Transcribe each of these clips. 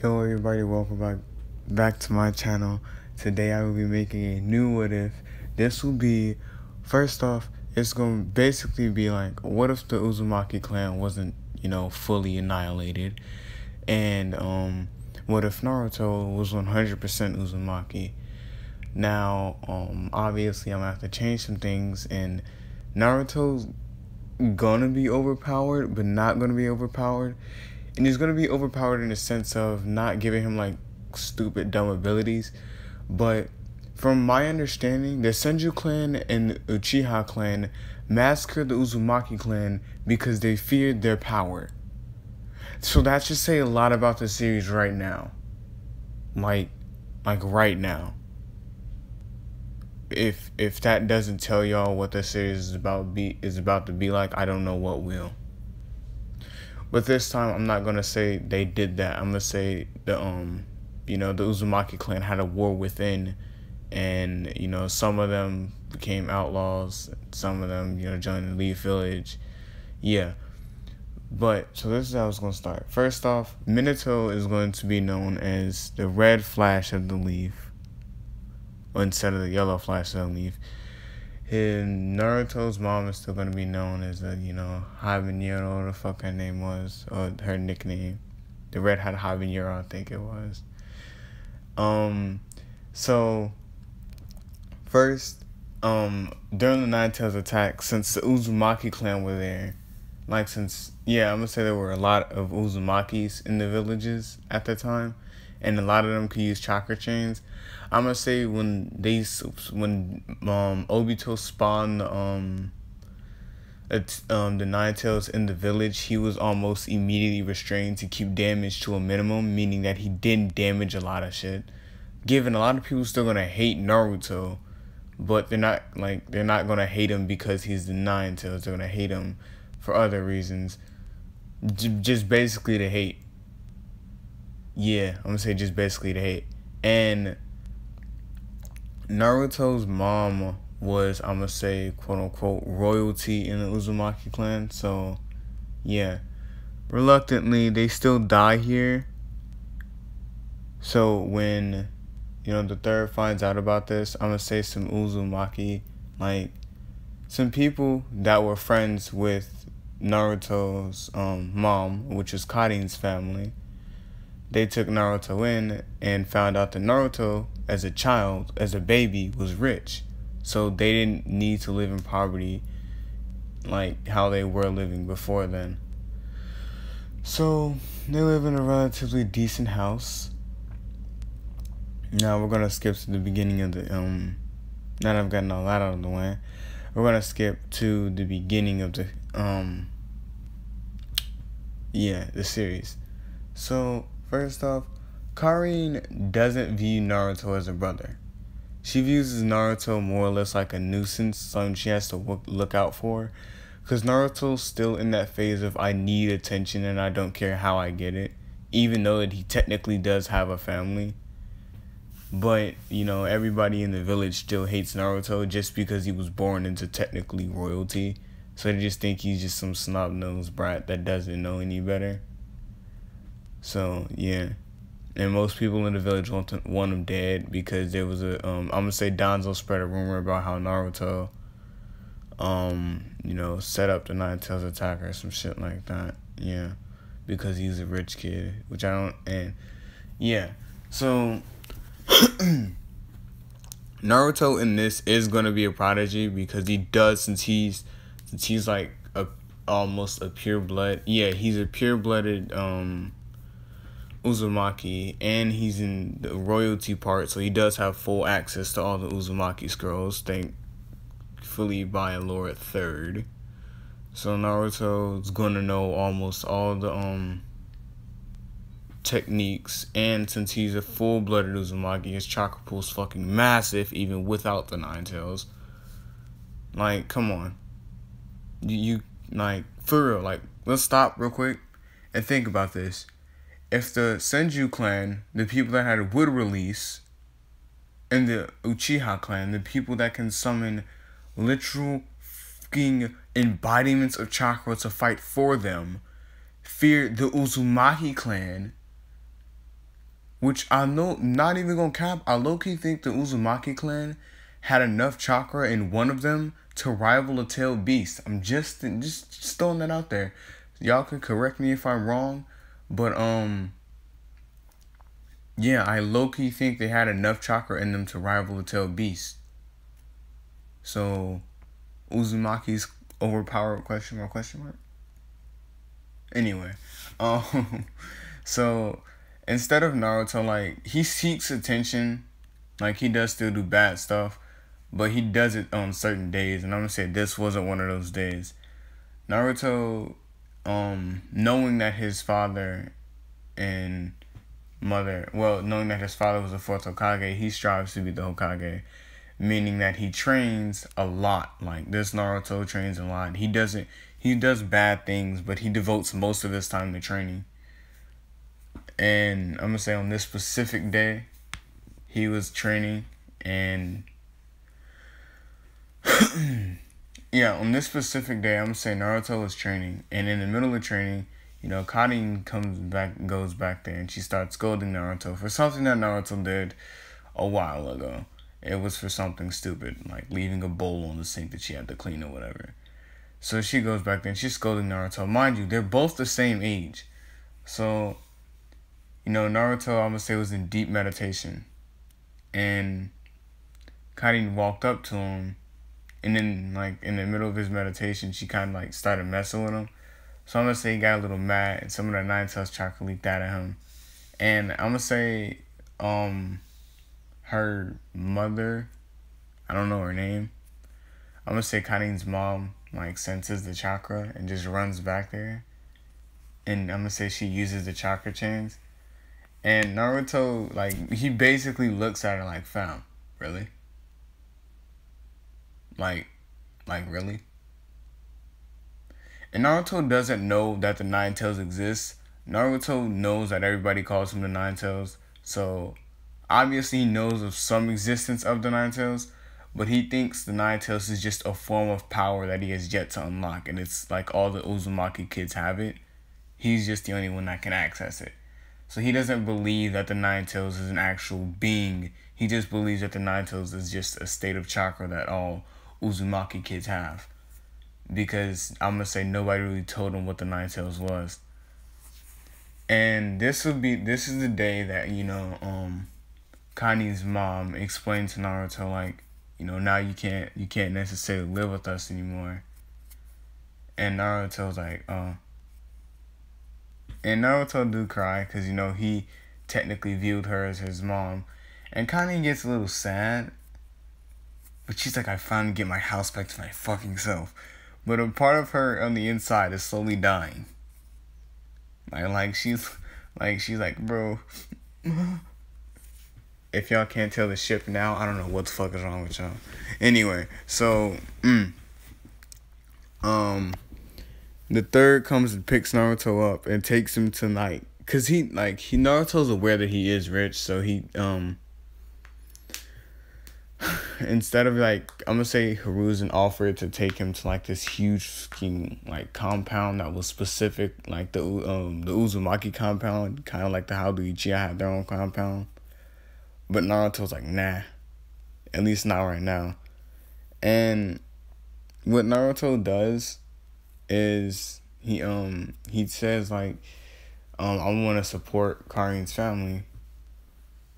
Yo everybody, welcome back to my channel. Today I will be making a new what if. This will be, first off, it's going to basically be like, what if the Uzumaki clan wasn't, fully annihilated? And what if Naruto was 100% Uzumaki? Now, obviously I'm going to have to change some things, and Naruto's gonna be overpowered, but not gonna be overpowered. And he's gonna be overpowered in the sense of not giving him like stupid dumb abilities. But from my understanding, the Senju clan and the Uchiha clan massacred the Uzumaki clan because they feared their power. So that should say a lot about the series right now. Like right now. If that doesn't tell y'all what the series is about to be like, I don't know what will. But this time I'm not gonna say they did that. I'm gonna say the the Uzumaki clan had a war within, and some of them became outlaws, some of them joined the Leaf Village. Yeah. But so this is how it's gonna start. First off, Minato is going to be known as the Red Flash of the Leaf, instead of the Yellow Flash of the Leaf. Naruto's mom is still going to be known as Habanero, or the fuck her name was, or her nickname. The Red Hat Habanero, I think it was. So, first, during the Nine Tails attack, since the Uzumaki clan were there, I'm going to say there were a lot of Uzumakis in the villages at the time, and a lot of them could use chakra chains. I'm gonna say when Obito spawned the Nine Tails in the village, he was almost immediately restrained to keep damage to a minimum, meaning that he didn't damage a lot of shit. Given a lot of people still gonna hate Naruto, but they're not gonna hate him because he's the Nine Tails. They're gonna hate him for other reasons, just basically to hate. Yeah, I'm gonna say just basically to hate. And Naruto's mom was, I'm gonna say, quote unquote, royalty in the Uzumaki clan. So, yeah. Reluctantly, they still die here. So, when, the third finds out about this, I'm gonna say some Uzumaki, some people that were friends with Naruto's mom, which is Karin's family. They took Naruto in and found out that Naruto, as a child, as a baby, was rich. So they didn't need to live in poverty like how they were living before then. So they live in a relatively decent house. Now we're going to skip to the beginning of the, now that I've gotten all that out of the way, we're going to skip to the beginning of the, the series. So, first off, Karin doesn't view Naruto as a brother. She views Naruto more or less like a nuisance, something she has to look out for. Because Naruto's still in that phase of, I need attention and I don't care how I get it. Even though that he technically does have a family. But, everybody in the village still hates Naruto just because he was born into technically royalty. So they just think he's just some snub-nosed brat that doesn't know any better. So, yeah. And most people in the village want him dead because there was a, I'm going to say Danzo spread a rumor about how Naruto, set up the Nine Tails attack or some shit like that. Yeah. Because he's a rich kid, which I don't, and, yeah. So, Naruto in this is going to be a prodigy because he does, since he's like almost a pure blood. Yeah, he's a pure-blooded, Uzumaki, and he's in the royalty part, so he does have full access to all the Uzumaki scrolls, thankfully by Lord III. So Naruto's gonna know almost all the techniques, and since he's a full-blooded Uzumaki, his chakra pool's fucking massive, even without the Nine Tails. Come on. You for real, let's stop real quick and think about this. If the Senju clan, the people that had wood release, and the Uchiha clan, the people that can summon literal fucking embodiments of chakra to fight for them, feared the Uzumaki clan, which I know, not even gonna cap, I low-key think the Uzumaki clan had enough chakra in one of them to rival a tailed beast. I'm just throwing that out there. Y'all can correct me if I'm wrong, but yeah, I low-key think they had enough chakra in them to rival a tailed beast. So, Uzumaki's overpowered, question mark? Anyway, so instead of Naruto, like, he seeks attention, like, he does still do bad stuff, but he does it on certain days, and I'm gonna say this wasn't one of those days. Naruto, knowing that his father and mother, well, knowing that his father was a fourth Hokage, he strives to be the Hokage, meaning that he trains a lot. Like, this Naruto trains a lot. He does bad things, but he devotes most of his time to training. And I'm gonna say on this specific day, he was training, and yeah, on this specific day, I'm gonna say Naruto was training, and in the middle of training, you know, Karin goes back there, and she starts scolding Naruto for something that Naruto did a while ago. It was for something stupid, like leaving a bowl on the sink that she had to clean or whatever. So she goes back there and she's scolding Naruto. Mind you, they're both the same age. So, you know, Naruto, I'm gonna say, was in deep meditation. And Karin walked up to him, and then, like, in the middle of his meditation, she kind of, like, started messing with him. So I'm gonna say he got a little mad, and some of the Nine Tails chakra leaked out at him. And I'm gonna say, her mother, I don't know her name, I'm gonna say Karin's mom, like, senses the chakra and just runs back there. And I'm gonna say she uses the chakra chains. And Naruto, like, he basically looks at her like, fam, really? Like, really? And Naruto doesn't know that the Nine Tails exist. Naruto knows that everybody calls him the Nine Tails. So, obviously he knows of some existence of the Nine Tails. But he thinks the Nine Tails is just a form of power that he has yet to unlock. And it's like all the Uzumaki kids have it. He's just the only one that can access it. So he doesn't believe that the Nine Tails is an actual being. He just believes that the Nine Tails is just a state of chakra that all Uzumaki kids have. Because I'm going to say nobody really told him what the Nine Tails was. And this is the day that, you know, Karin's mom explained to Naruto, like, you know, now you can't necessarily live with us anymore. And Naruto's like, oh. And Naruto do cry, because, you know, he technically viewed her as his mom. And Karin gets a little sad. But she's like, I finally get my house back to my fucking self. But a part of her on the inside is slowly dying. Like she's like, bro. If y'all can't tell the ship now, I don't know what the fuck is wrong with y'all. Anyway, so, the third comes and picks Naruto up and takes him to, like, cause Naruto's aware that he is rich, so he, instead of, like, I'm gonna say Hiruzen offered to take him to, like, this huge fucking, like, compound that was specific, like the Uzumaki compound, kind of like the how do Uchiha have their own compound. But Naruto's like, nah, at least not right now. And what Naruto does is he says, like, I want to support Karin's family,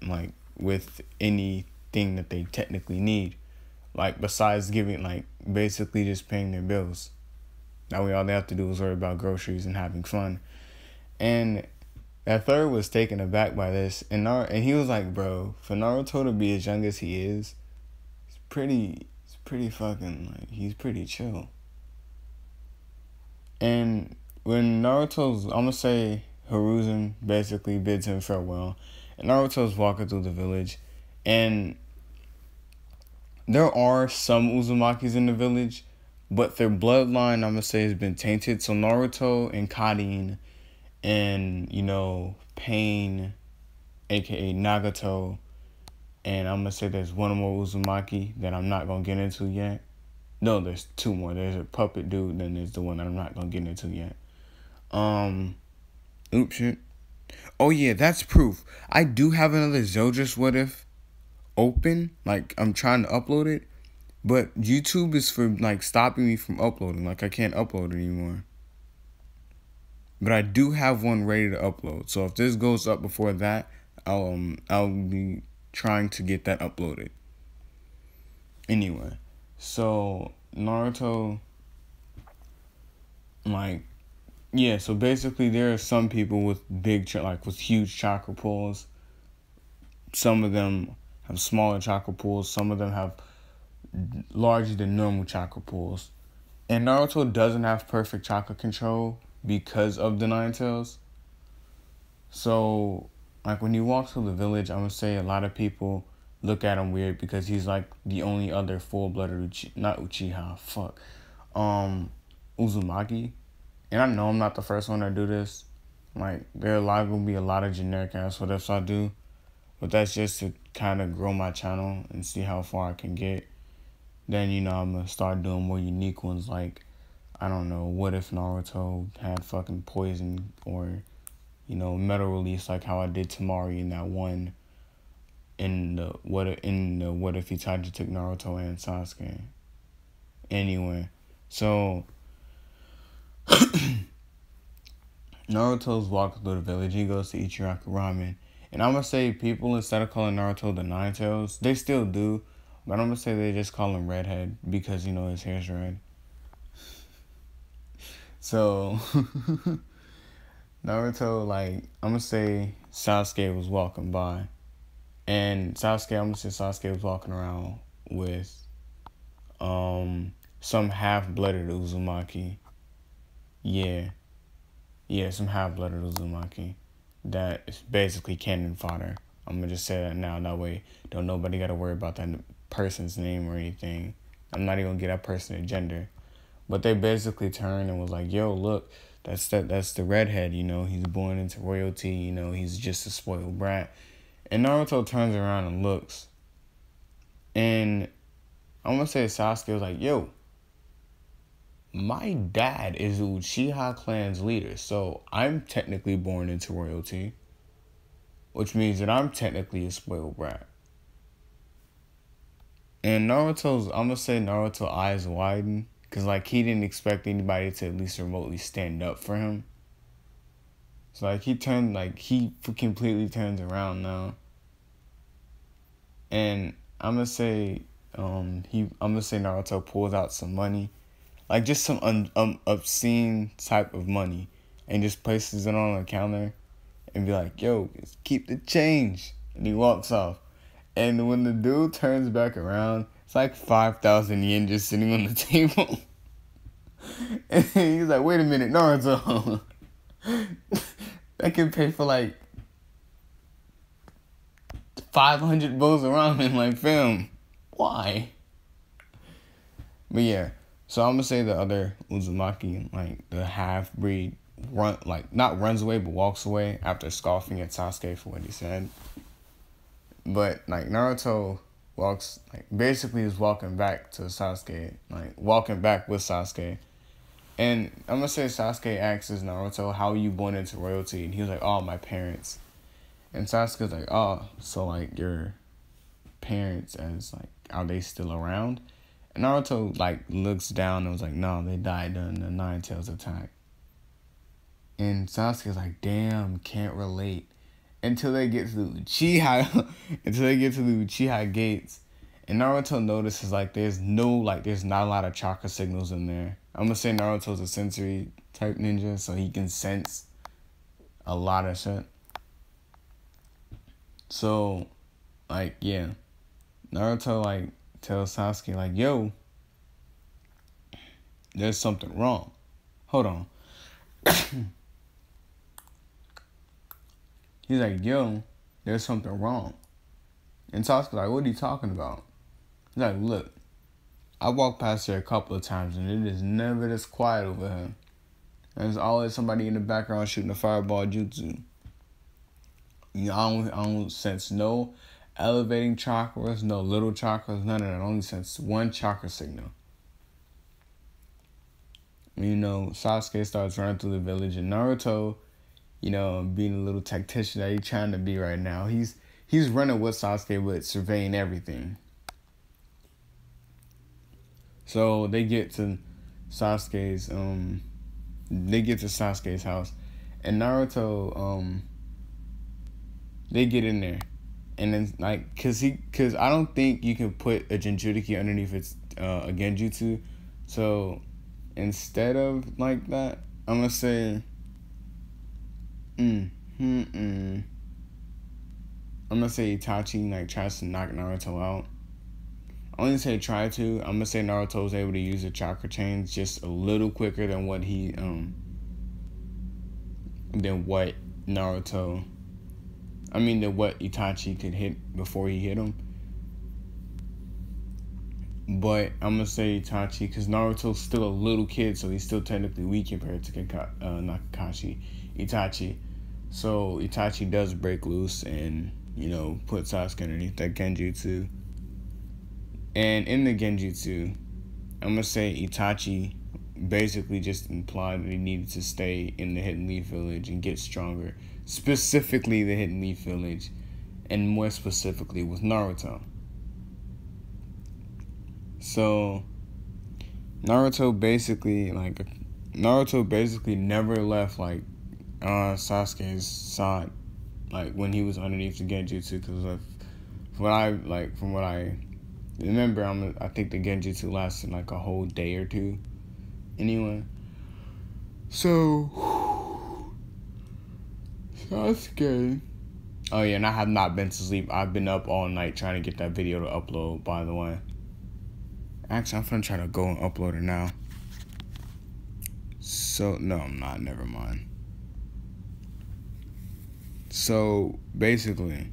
like, with anything that they technically need, like, besides giving, like, basically just paying their bills. That way all they have to do is worry about groceries and having fun. And that third was taken aback by this, and he was like, bro, for Naruto to be as young as he is, it's pretty fucking, like, he's pretty chill. And when I'm gonna say Hiruzen basically bids him farewell, and Naruto's walking through the village, and there are some Uzumakis in the village, but their bloodline, I'm gonna say, has been tainted. So Naruto and Karin and, you know, Pain, aka Nagato, and I'm gonna say there's one more Uzumaki that I'm not gonna get into yet. No, there's two more. There's a puppet dude, then there's the one that I'm not gonna get into yet. Oops, shit. Oh yeah, that's proof. I do have another Zildjian what if open. Like I'm trying to upload it, but YouTube is for like stopping me from uploading. Like I can't upload anymore. But I do have one ready to upload. So if this goes up before that, I'll be trying to get that uploaded. Anyway, so Naruto, like, yeah. So basically, there are some people with with huge chakra pools. Some of them have smaller chakra pools. Some of them have larger than normal chakra pools. And Naruto doesn't have perfect chakra control because of the Nine Tails. So, like, when he walks through the village, I'm going to say a lot of people look at him weird because he's, like, the only other full-blooded Uzumaki. And I know I'm not the first one to do this. Like, there are going to be a lot of generic ass what ifs I do. But that's just to kind of grow my channel and see how far I can get. Then, I'm going to start doing more unique ones like, I don't know, what if Naruto had fucking poison or, metal release like how I did Tamari in that one in the what if Itachi took Naruto and Sasuke. Anyway, so Naruto's walking through the village. He goes to Ichiraku Ramen. And I'm going to say people, instead of calling Naruto the Nine Tails, they still do. But I'm going to say they just call him Redhead because, his hair's red. So, Naruto, like, I'm going to say Sasuke was walking by. And I'm going to say Sasuke was walking around with some half-blooded Uzumaki. Yeah, some half-blooded Uzumaki. That is basically cannon fodder. I'm going to just say that now. That way, don't nobody got to worry about that person's name or anything. I'm not even going to get that person a gender. But they basically turned and was like, yo, look, that's the redhead, he's born into royalty, he's just a spoiled brat. And Naruto turns around and looks. And I'm going to say Sasuke was like, yo, my dad is the Uchiha clan's leader, so I'm technically born into royalty, which means that I'm technically a spoiled brat. And I'm going to say Naruto's eyes widen, because, like, he didn't expect anybody to at least remotely stand up for him. So, like, he completely turns around now. And I'm going to say, Naruto pulls out some money. Like, just some obscene type of money. And just places it on a counter. And be like, yo, just keep the change. And he walks off. And when the dude turns back around, it's like 5,000 yen just sitting on the table. And he's like, wait a minute, Naruto. That can pay for like 500 bowls of ramen, like, fam. Why? But yeah, so I'm gonna say the other Uzumaki, like the half-breed, not runs away, but walks away after scoffing at Sasuke for what he said. But, like, Naruto basically is walking back to Sasuke, walking back with Sasuke. And I'm going to say Sasuke asks Naruto, how are you born into royalty? And he was like, oh, my parents. And Sasuke's like, oh, so, like, your parents, are they still around? And Naruto, looks down and was like, no, they died during the Nine Tails attack. And Sasuke's like, damn, can't relate. Until they get to the Uchiha gates. And Naruto notices, there's not a lot of chakra signals in there. I'm going to say Naruto's a sensory type ninja, so he can sense a lot of shit. So, yeah. Naruto, tells Sasuke, yo, there's something wrong. Hold on. He's like, yo, there's something wrong. And Sasuke's like, what are you talking about? He's like, look, I walked past here a couple of times and it is never this quiet over here. There's always somebody in the background shooting a fireball jutsu. I don't sense no elevating chakras, no little chakras, none of that. I only sense one chakra signal. Sasuke starts running through the village and Naruto, being a little tactician that he's trying to be right now. He's running with Sasuke, but surveying everything. So they get to Sasuke's house, and Naruto they get in there, and then cause I don't think you can put a Jinchuriki underneath its a Genjutsu, so instead of like that, I'm gonna say I'm gonna say Itachi tries to knock Naruto out. I only say try to. I'm gonna say Naruto was able to use the chakra chains just a little quicker than what Itachi could hit before he hit him. But I'm gonna say Itachi because Naruto's still a little kid, so he's still technically weak compared to Itachi. So Itachi does break loose and put Sasuke underneath that Genjutsu. And in the Genjutsu, I'm going to say Itachi basically just implied that he needed to stay in the Hidden Leaf Village and get stronger. Specifically the Hidden Leaf Village, and more specifically with Naruto. So, Naruto basically never left, Sasuke's side, when he was underneath the Genjutsu, because from what I remember, I think the Genjutsu lasted a whole day or two. Anyway, so Sasuke. Oh yeah, and I have not been to sleep. I've been up all night trying to get that video to upload. By the way, actually, I'm gonna try to go and upload it now. So no, I'm not. Never mind. So basically,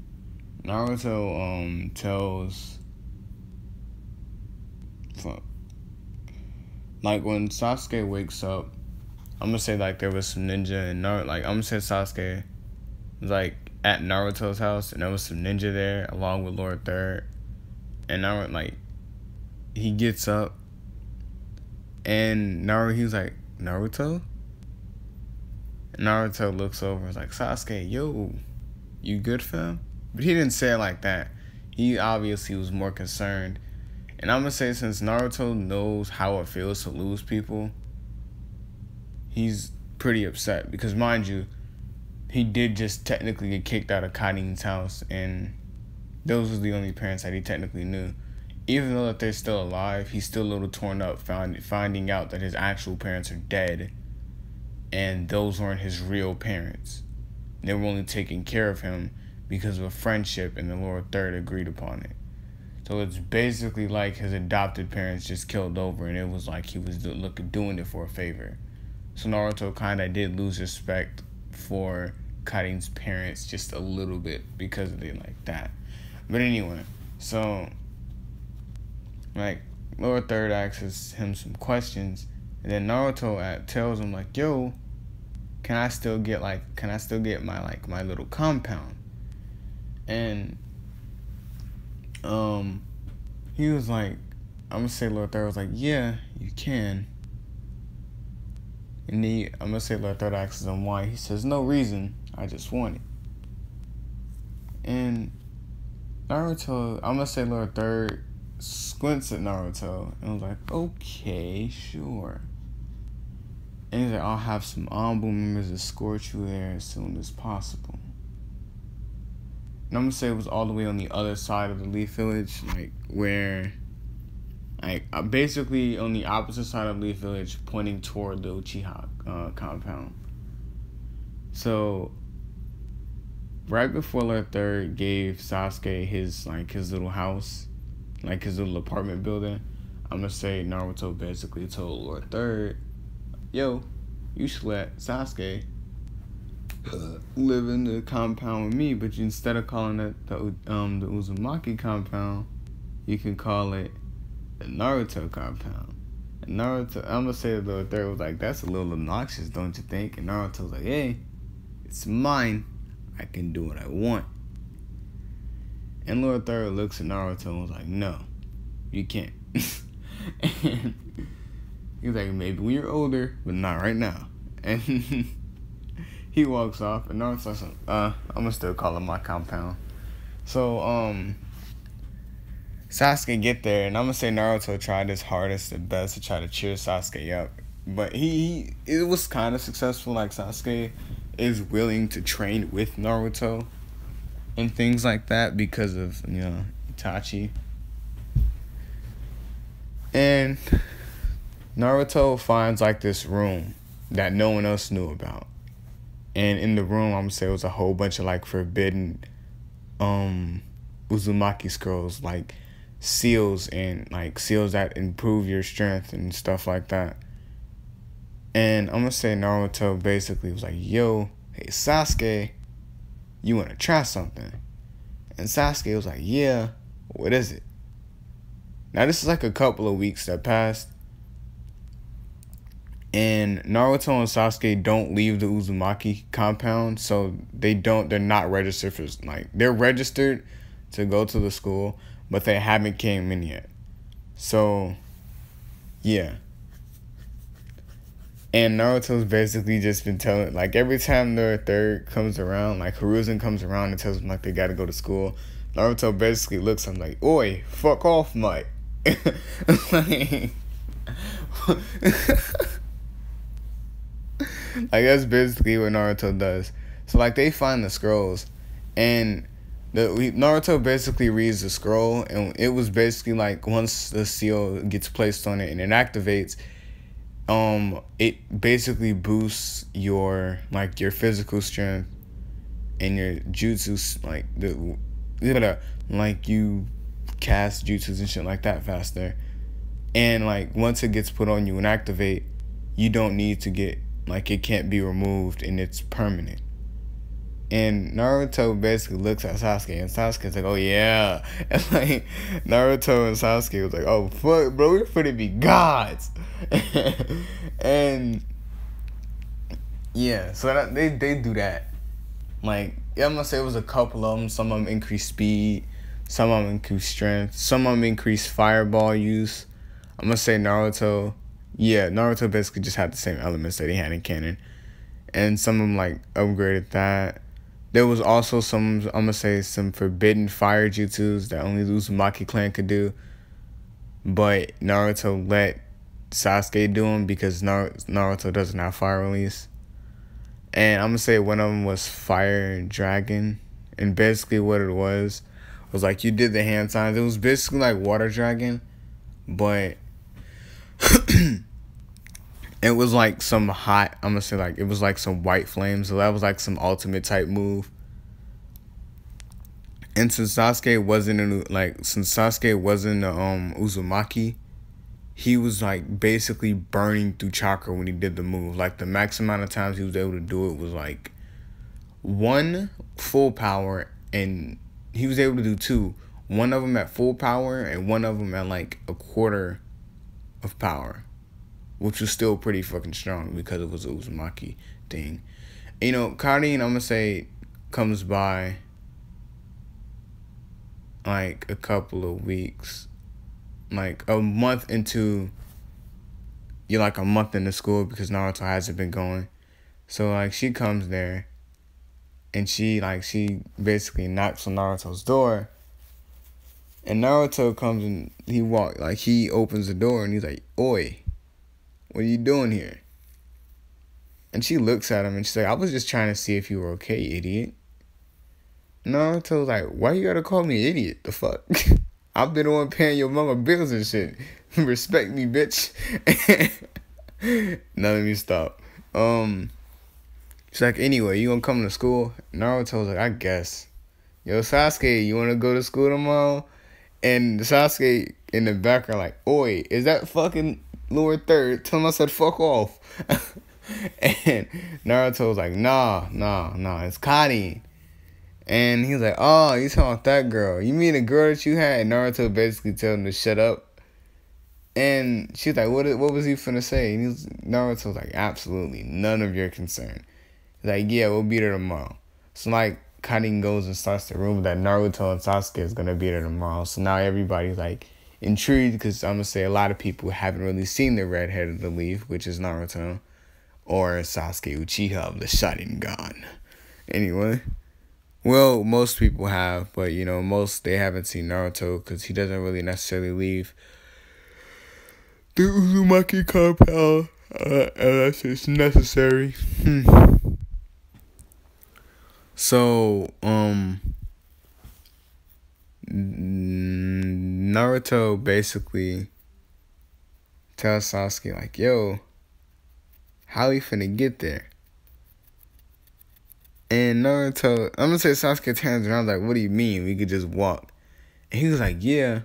Naruto tells. When Sasuke wakes up, I'm gonna say there was some ninja and Naruto. I'm gonna say Sasuke was at Naruto's house and there was some ninja there along with Lord Third. And Naruto he gets up and he was like, Naruto? And Naruto looks over and is like, Sasuke, yo, you good, fam? But he didn't say it like that. He obviously was more concerned. And I'm going to say, since Naruto knows how it feels to lose people, he's pretty upset. Because, mind you, he did just technically get kicked out of Karin's house. And those were the only parents that he technically knew. Even though that they're still alive, he's still a little torn up finding out that his actual parents are dead. And those weren't his real parents. They were only taking care of him because of a friendship, and the Lord Third agreed upon it. So it's basically his adopted parents just killed over, and it was he was doing it for a favor. So Naruto kind of did lose respect for Karin's parents just a little bit because of it that. But anyway, so Lord Third asks him some questions, and then Naruto tells him yo, can I still get my my little compound? And he was I'm gonna say Lord Third was yeah, you can. And I'm gonna say Lord Third asks him why. He says, no reason, I just want it. And Naruto, I'm gonna say Lord Third squints at Naruto and was okay, sure. And he's I'll have some Anbu members escort you there as soon as possible. And I'm gonna say it was all the way on the other side of the Leaf Village, where, basically on the opposite side of Leaf Village, pointing toward the Uchiha compound. So, right before Lord Third gave Sasuke his little house, his little apartment building, I'm gonna say Naruto basically told Lord Third, yo, you should let Sasuke live in the compound with me, but instead of calling it the Uzumaki compound, you can call it the Naruto compound. And Naruto, I'm gonna say the Third was that's a little obnoxious, don't you think? And Naruto was hey, it's mine. I can do what I want. And Lord Third looks at Naruto and was no, you can't. And he was maybe when you're older, but not right now. And he walks off, and Naruto's like, I'm gonna still call him my compound. So, Sasuke get there, and I'm gonna say Naruto tried his hardest and best to try to cheer Sasuke up. But it was kind of successful. Like, Sasuke is willing to train with Naruto and things like that because of, Itachi. And Naruto finds, like, this room that no one else knew about. And in the room, I'm gonna say it was a whole bunch of, like, forbidden Uzumaki scrolls, like seals, and like seals that improve your strength and stuff like that. And I'm gonna say Naruto basically was like, yo, hey Sasuke, you wanna try something? And Sasuke was like, yeah, what is it? Now this is like a couple of weeks that passed, and Naruto and Sasuke don't leave the Uzumaki compound, so they're not registered for, like, they're registered to go to the school, but they haven't came in yet. So, yeah. And Naruto's basically just been telling, like, every time their third comes around, like, Hiruzen comes around and tells them, like, they gotta go to school, Naruto basically looks at him like, oi, fuck off, Mike. Like, like, that's basically what Naruto does. So, like, they find the scrolls, and Naruto basically reads the scroll, and it was basically like, once the seal gets placed on it and it activates, it basically boosts your, like, your physical strength and your jutsu, like, like, you cast jutsus and shit like that faster. And, like, once it gets put on you and activate, you don't need to get, like, it can't be removed, and it's permanent. And Naruto basically looks at Sasuke, and Sasuke's like, oh yeah. And, like, Naruto and Sasuke was like, oh fuck, bro, we're finna be gods. And yeah, so that, they do that. Like, I'm gonna say it was a couple of them. Some of them increased speed, some of them increased strength, some of them increased fireball use. I'm gonna say Naruto basically just had the same elements that he had in canon. And some of them, like, upgraded that. There was also some, I'm gonna say, some forbidden fire jutsus that only the Uzumaki clan could do. But Naruto let Sasuke do them because Naruto doesn't have fire release. And I'm gonna say one of them was Fire Dragon. And basically what it was like, you did the hand signs. It was basically like Water Dragon, but it was like some hot, I'm gonna say, like, it was like some white flames. So that was like some ultimate type move. And since Sasuke wasn't Uzumaki, he was, like, basically burning through chakra when he did the move. Like, the max amount of times he was able to do it was like 1 full power, and he was able to do 2. One of them at full power and one of them at like a quarter of power, which was still pretty fucking strong because it was a Uzumaki thing. You know, Karin, I'm gonna say, comes by like a couple of weeks, like a month into, you're like a month into school because Naruto hasn't been going. So, like, she comes there and she basically knocks on Naruto's door. And Naruto comes and he opens the door and he's like, oi, what are you doing here? And she looks at him and she's like, I was just trying to see if you were okay, idiot. Naruto's like, why you gotta call me idiot? The fuck? I've been the one paying your mama bills and shit. Respect me, bitch. Now let me stop. She's like, anyway, you gonna come to school? Naruto's like, I guess. Yo, Sasuke, you wanna go to school tomorrow? And Sasuke in the background like, oi, is that fucking Lord Third? Tell him I said fuck off. And Naruto's like, nah, it's Karin. And he's like, oh, you talking about that girl. You mean the girl that you had? And Naruto basically tells him to shut up. And she's like, what was he finna say? And Naruto's like, absolutely none of your concern. He's like, yeah, we'll be there tomorrow. So, like, Karin goes and starts the rumor that Naruto and Sasuke is going to be there tomorrow. So now everybody's, like, intrigued because I'm going to say a lot of people haven't really seen the redhead of the leaf, which is Naruto. or Sasuke Uchiha of the Sharingan. Anyway, well, most people have, but most they haven't seen Naruto because he doesn't really necessarily leave the Uzumaki compound unless it's necessary. So, Naruto basically tells Sasuke like, yo, how we finna get there? And Naruto, I'm gonna say Sasuke turns around like, what do you mean? We could just walk. And he was like, yeah,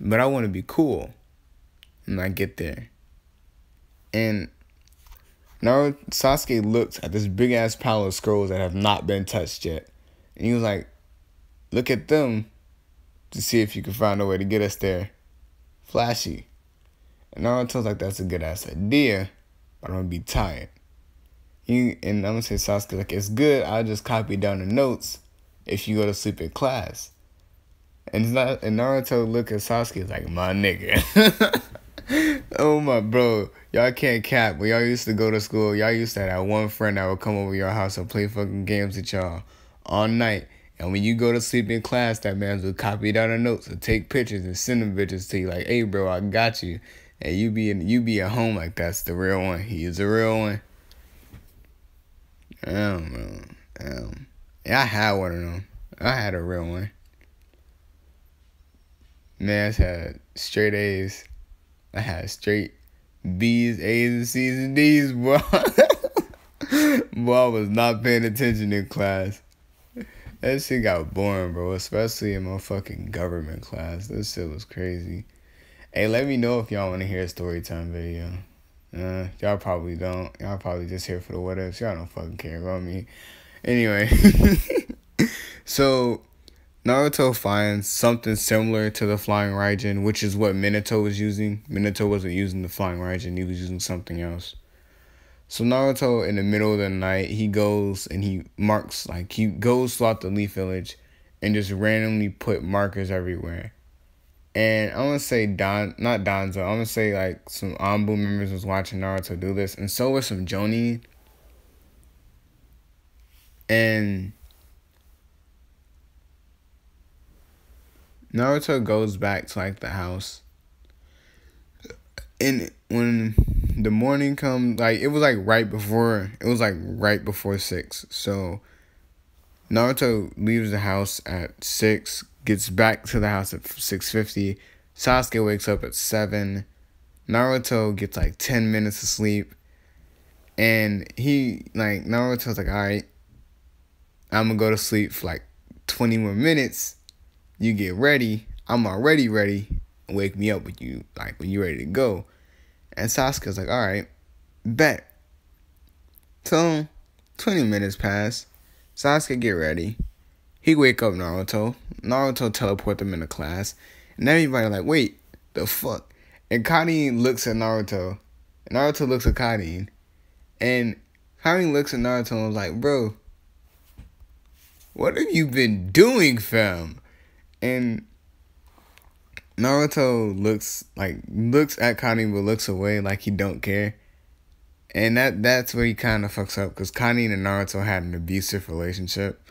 but I want to be cool when I get there. And Sasuke looked at this big ass pile of scrolls that have not been touched yet. And he was like, look at them to see if you can find a way to get us there. Flashy. And Naruto's like, that's a good ass idea, but I'm gonna be tired. And I'm gonna say Sasuke like, it's good, I'll just copy down the notes if you go to sleep in class. And Naruto look at Sasuke like, my nigga. Oh my bro, y'all can't cap. When y'all used to go to school, y'all used to have that one friend that would come over your house and play fucking games with y'all all night. And when you go to sleep in class, that man would copy down the notes and take pictures and send them bitches to you like, hey bro, I got you. And you be at home like that's the real one. He is the real one. Damn. Yeah, I had one of them. I had a real one. Man, I had straight A's. I had straight B's, A's, and C's, and D's, boy. Boy, I was not paying attention in class. That shit got boring, bro, especially in my fucking government class. This shit was crazy. Hey, let me know if y'all want to hear a story time video. Y'all probably don't. Y'all probably just here for the what ifs. Y'all don't fucking care about me. Anyway. So, Naruto finds something similar to the Flying Raijin, which is what Minato was using. Minato wasn't using the Flying Raijin. He was using something else. So Naruto, in the middle of the night, he goes and he marks, like, he goes throughout the Leaf Village and just randomly put markers everywhere. And I'm going to say, not Danzo, I'm going to say, like, some Anbu members was watching Naruto do this. And so was some Jonin. And Naruto goes back to, like, the house. And when the morning comes, like, it was right before 6. So Naruto leaves the house at 6, gets back to the house at 6:50. Sasuke wakes up at 7. Naruto gets like 10 minutes of sleep. And Naruto's like, alright, I'm gonna go to sleep for like 20 more minutes. You get ready. I'm already ready. Wake me up when you're ready to go. And Sasuke's like, alright, bet. So 20 minutes pass. Sasuke get ready. He wake up Naruto. Naruto teleport them into class. And everybody like, wait, the fuck? And Karin looks at Naruto. And Naruto looks at Karin. And Karin looks at Naruto and was like, bro, what have you been doing, fam? And Naruto looks at Karin but looks away like he don't care. And that's where he kind of fucks up, because Karin and Naruto had an abusive relationship.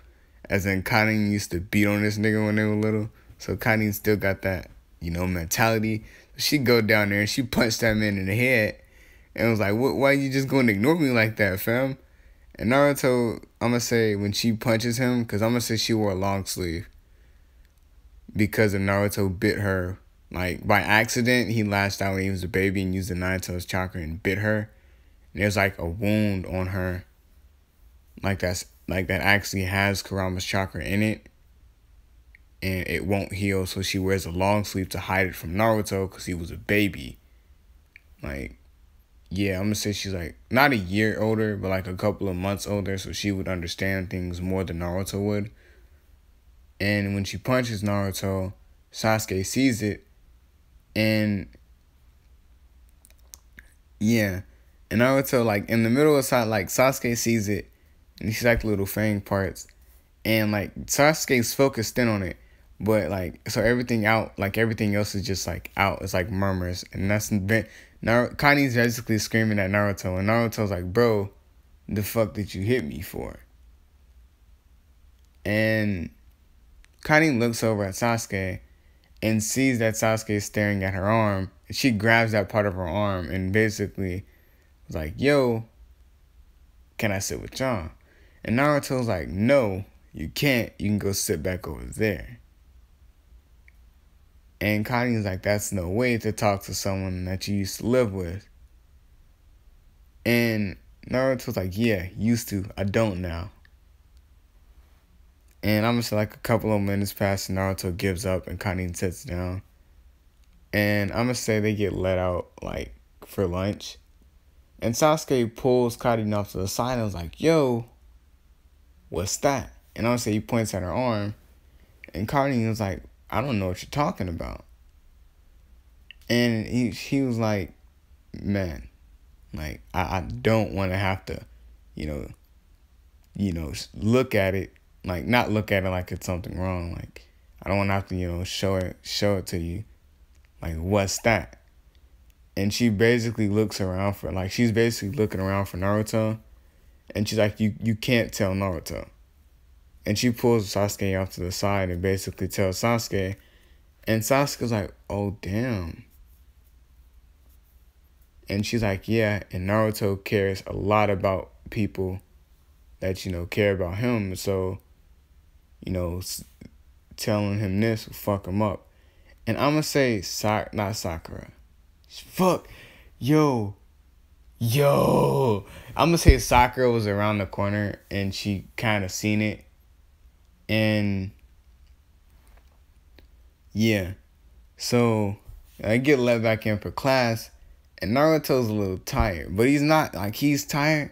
As in, Karin used to beat on this nigga when they were little. So Karin still got that, mentality. She go down there and she punched that man in the head. And was like, why you just going to ignore me like that, fam? And Naruto, I'm going to say when she punches him, because I'm going to say she wore a long sleeve. Because of Naruto bit her. Like, by accident, he lashed out when he was a baby and used the Nine-Tails chakra and bit her. And there's like a wound on her. That actually has Kurama's chakra in it. And it won't heal, so she wears a long sleeve to hide it from Naruto because he was a baby. Yeah, I'm going to say she's not a year older, but a couple of months older, so she would understand things more than Naruto would. And when she punches Naruto, Sasuke sees it. And yeah. And Naruto, in the middle of Sasuke sees it. And he sees little fang parts. And Sasuke's focused in on it. But like, so everything out, like everything else is just like out. It's like murmurs, and that's Kane's basically screaming at Naruto, and Naruto's like, "Bro, the fuck did you hit me for?" And Kane looks over at Sasuke and sees that Sasuke is staring at her arm. She grabs that part of her arm and basically was like, "Yo, can I sit with y'all?" And Naruto's like, "No, you can't. You can go sit back over there." And Kane's like, "That's no way to talk to someone that you used to live with." And Naruto's like, "Yeah, used to. I don't now." And I'm just like a couple of minutes pass and Naruto gives up and Kane sits down. And I'm gonna say they get let out like for lunch. And Sasuke pulls Kane off to the side and was like, "Yo, what's that?" And I'm gonna say he points at her arm. And Kane was like, "I don't know what you're talking about." And he was like, "Man, like I don't want to have to, you know, look at it, like not look at it like it's something wrong. Like I don't want to have to, show it to you. Like what's that?" And she basically looks around for, like, she's basically looking around for Naruto, and she's like, you can't tell Naruto. And she pulls Sasuke off to the side and basically tells Sasuke, and Sasuke's like, "Oh damn." And she's like, "Yeah, and Naruto cares a lot about people that, care about him. So, telling him this will fuck him up." And I'm going to say, not Sakura. Fuck. Yo. I'm going to say Sakura was around the corner and she kind of seen it. And, yeah. So, I get let back in for class. And Naruto's a little tired. But he's not, like, he's tired.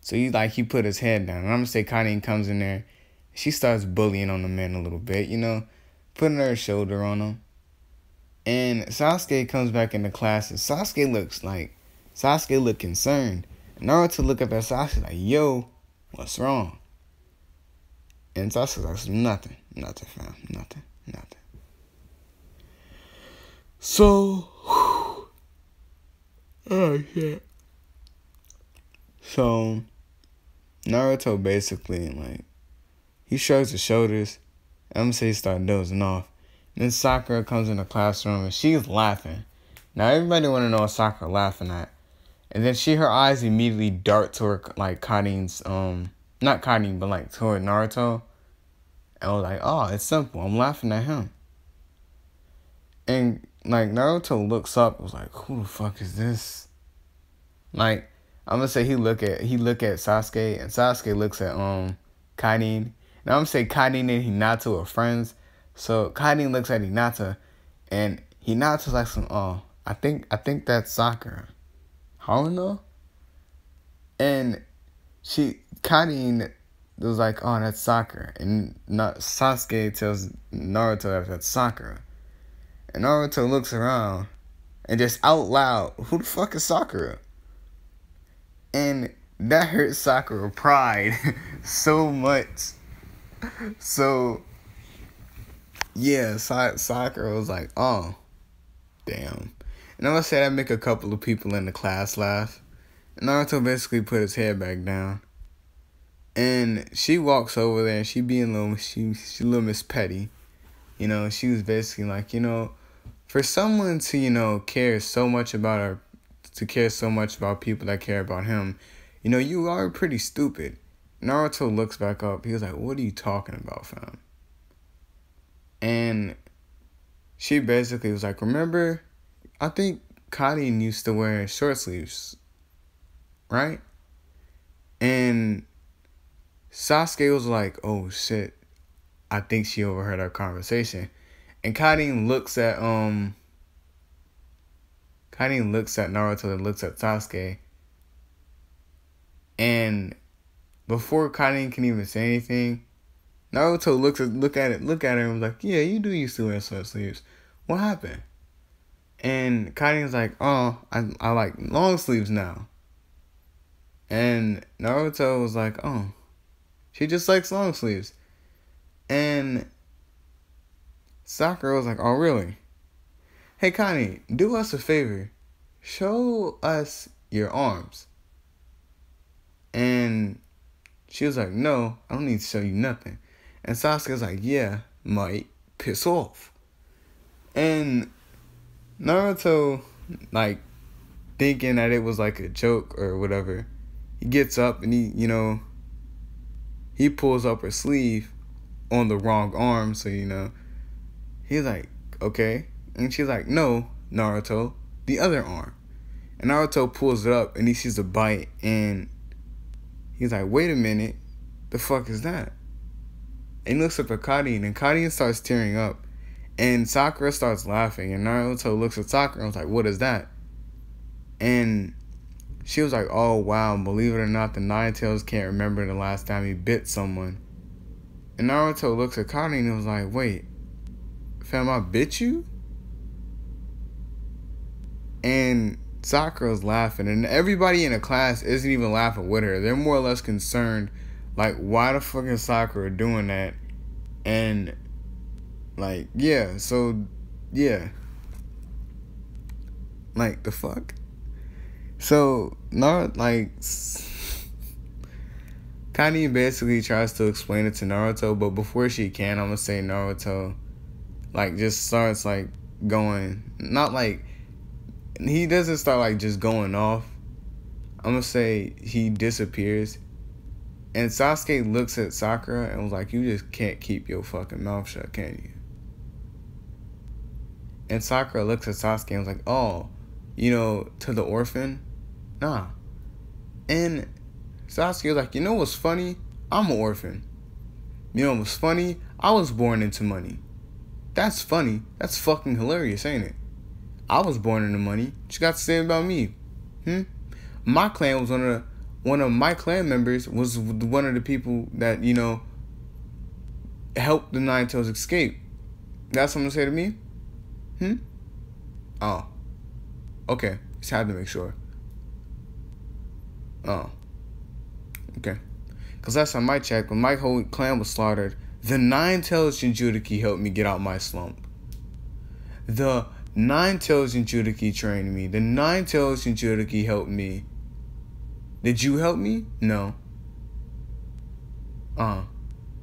So he put his head down. And I'm going to say Karin comes in there. She starts bullying on the man a little bit, putting her shoulder on him. And Sasuke comes back into class, and Sasuke look concerned. And Naruto look up at Sasuke like, "Yo, what's wrong?" And Sasuke like, Nothing, fam, nothing. So, oh shit. So, Naruto basically, like, he shrugs his shoulders. I'm gonna say he started dozing off. Then Sakura comes in the classroom and she's laughing. Now everybody want to know what Sakura laughing at. And then her eyes immediately dart toward like Karin's, not Karin, but like toward Naruto. And I was like, "Oh, it's simple. I'm laughing at him." And like Naruto looks up and was like, "Who the fuck is this?" Like, I'm gonna say he look at Sasuke, and Sasuke looks at Karin. And I'm gonna say Karin and Hinata are friends. So Karin looks at Hinata, and Hinata's like, I think that's Sakura." Haruno? And Karin was like, "Oh, that's Sakura." And Sasuke tells Naruto that that's Sakura. And Naruto looks around and just out loud, "Who the fuck is Sakura?" And that hurt Sakura pride so much. So, yeah, Sakura was like, "Oh, damn." And I'm gonna say that make a couple of people in the class laugh. And Naruto basically put his head back down. And she walks over there and she a little Miss Petty. She was basically like, for someone to, care so much about people that care about him, you are pretty stupid. Naruto looks back up. He was like, "What are you talking about, fam?" And she basically was like, "Remember, I think Karin used to wear short sleeves, right?" And Sasuke was like, "Oh shit, I think she overheard our conversation." And Karin looks at Naruto and looks at Sasuke. And before Karin can even say anything, Naruto look at her and was like, "Yeah, you do used to wear short sleeves. What happened?" And Karin's like, "Oh, I like long sleeves now." And Naruto was like, "Oh, she just likes long sleeves." And Sakura was like, oh, really? Hey, Connie, do us a favor. Show us your arms. And she was like, no, I don't need to show you nothing. And Sasuke's like, yeah, might piss off. And Naruto, like, thinking that it was like a joke or whatever, he gets up and he pulls up her sleeve on the wrong arm. So, he's like, okay. And she's like, no, Naruto, the other arm. And Naruto pulls it up and he sees a bite and he's like, wait a minute, the fuck is that? And he looks up at Kadin and Kadin starts tearing up. And Sakura starts laughing and Naruto looks at Sakura and was like, what is that? And she was like, oh wow, believe it or not, the Nine Tails can't remember the last time he bit someone. And Naruto looks at Kadin and was like, wait, fam, I bit you? And Sakura's laughing, and everybody in the class isn't even laughing with her. They're more or less concerned, like, why the fuck is Sakura doing that? And, like, yeah, so, yeah. Like, the fuck? So, Connie basically tries to explain it to Naruto, but before she can, I'm gonna say Naruto, like, just starts, like, going, not, like, he doesn't start, like, just going off. I'm gonna say he disappears. And Sasuke looks at Sakura and was like, you just can't keep your fucking mouth shut, can you? And Sakura looks at Sasuke and was like, oh, to the orphan? Nah. And Sasuke was like, you know what's funny? I'm an orphan. You know what's funny? I was born into money. That's funny. That's fucking hilarious, ain't it? I was born into money. What you got to say about me? My clan was one of my clan members was one of the people that, helped the Nine Tails escape. That's what I'm gonna say to me? Oh. Okay. Just had to make sure. Oh. Okay. Because last time I checked, when my whole clan was slaughtered, the Nine Tails Jinchuriki helped me get out my slump. The Nine Tails Jinchuriki trained me. The Nine Tails Jinchuriki helped me. Did you help me? No.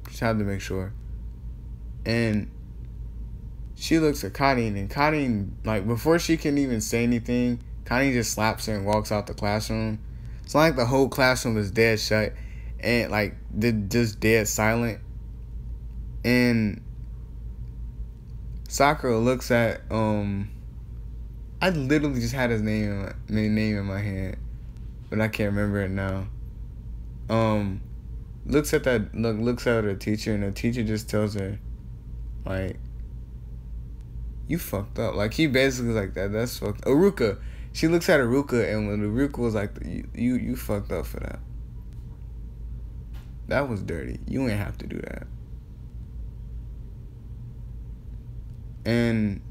Just had to make sure. And she looks at Kadin, and Kadin, like, before she can even say anything, Kadin just slaps her and walks out the classroom. It's like the whole classroom is dead shut and, like, just dead silent. And Sakura looks at, I literally just had his name in my head, but I can't remember it now. Looks at her teacher, and the teacher just tells her, like, you fucked up. Like, he basically like that's fucked. Aruka. She looks at Aruka, and when Aruka was like, you fucked up for that. That was dirty. You ain't have to do that. And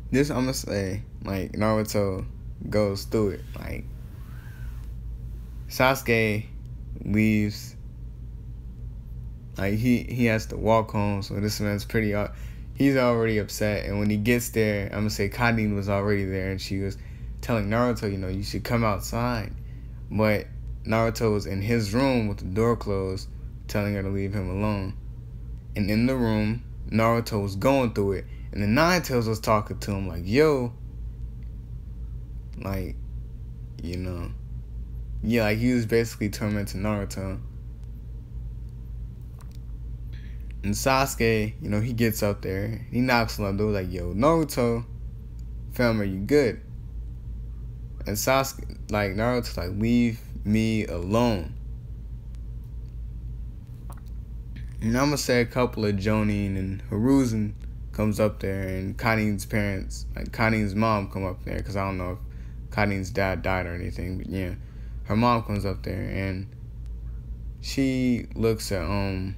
this, I'm gonna say, like, Naruto goes through it. Like, Sasuke leaves. Like, he has to walk home, so this man's he's already upset. And when he gets there, I'm gonna say Kadin was already there, and she was telling Naruto, you should come outside. But Naruto was in his room with the door closed, telling her to leave him alone. And in the room, Naruto was going through it, and the Nine Tails was talking to him like, yo, like, yeah, like, he was basically tormenting Naruto. And Sasuke, he gets up there, he knocks on the door like, yo, Naruto, fam, are you good? And Sasuke, like, Naruto's like, leave me alone. And I'm gonna say a couple of Jonin and Hiruzen comes up there, and Kadin's parents, like Kadin's mom, come up there, because I don't know if Kadin's dad died or anything, but yeah, her mom comes up there, and she looks at, I'm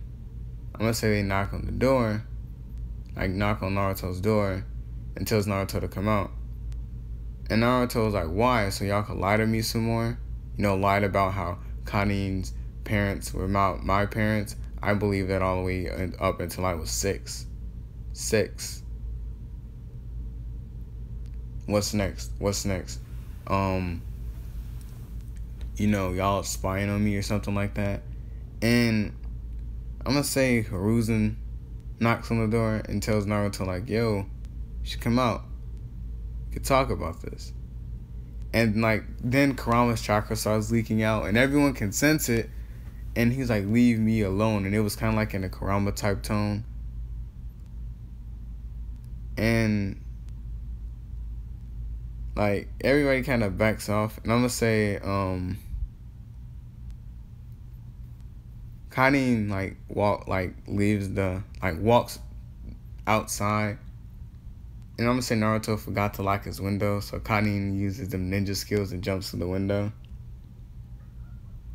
gonna say they knock on the door, like knock on Naruto's door, and tells Naruto to come out. And Naruto's like, why? So y'all could lie to me some more? Lied about how Kadin's parents were my parents. I believe that all the way up until I was 6. What's next? Y'all spying on me or something like that. And I'm gonna say Hiruzen knocks on the door and tells Naruto, like, yo, you should come out. We could talk about this. And, like, then Kurama's chakra starts leaking out, and everyone can sense it. And he's like, leave me alone. And it was kind of like in a Kurama type tone. And, like, everybody kind of backs off. And I'm gonna say, Kanin, like, walks outside. And I'm gonna say Naruto forgot to lock his window, so Kanin uses them ninja skills and jumps to the window.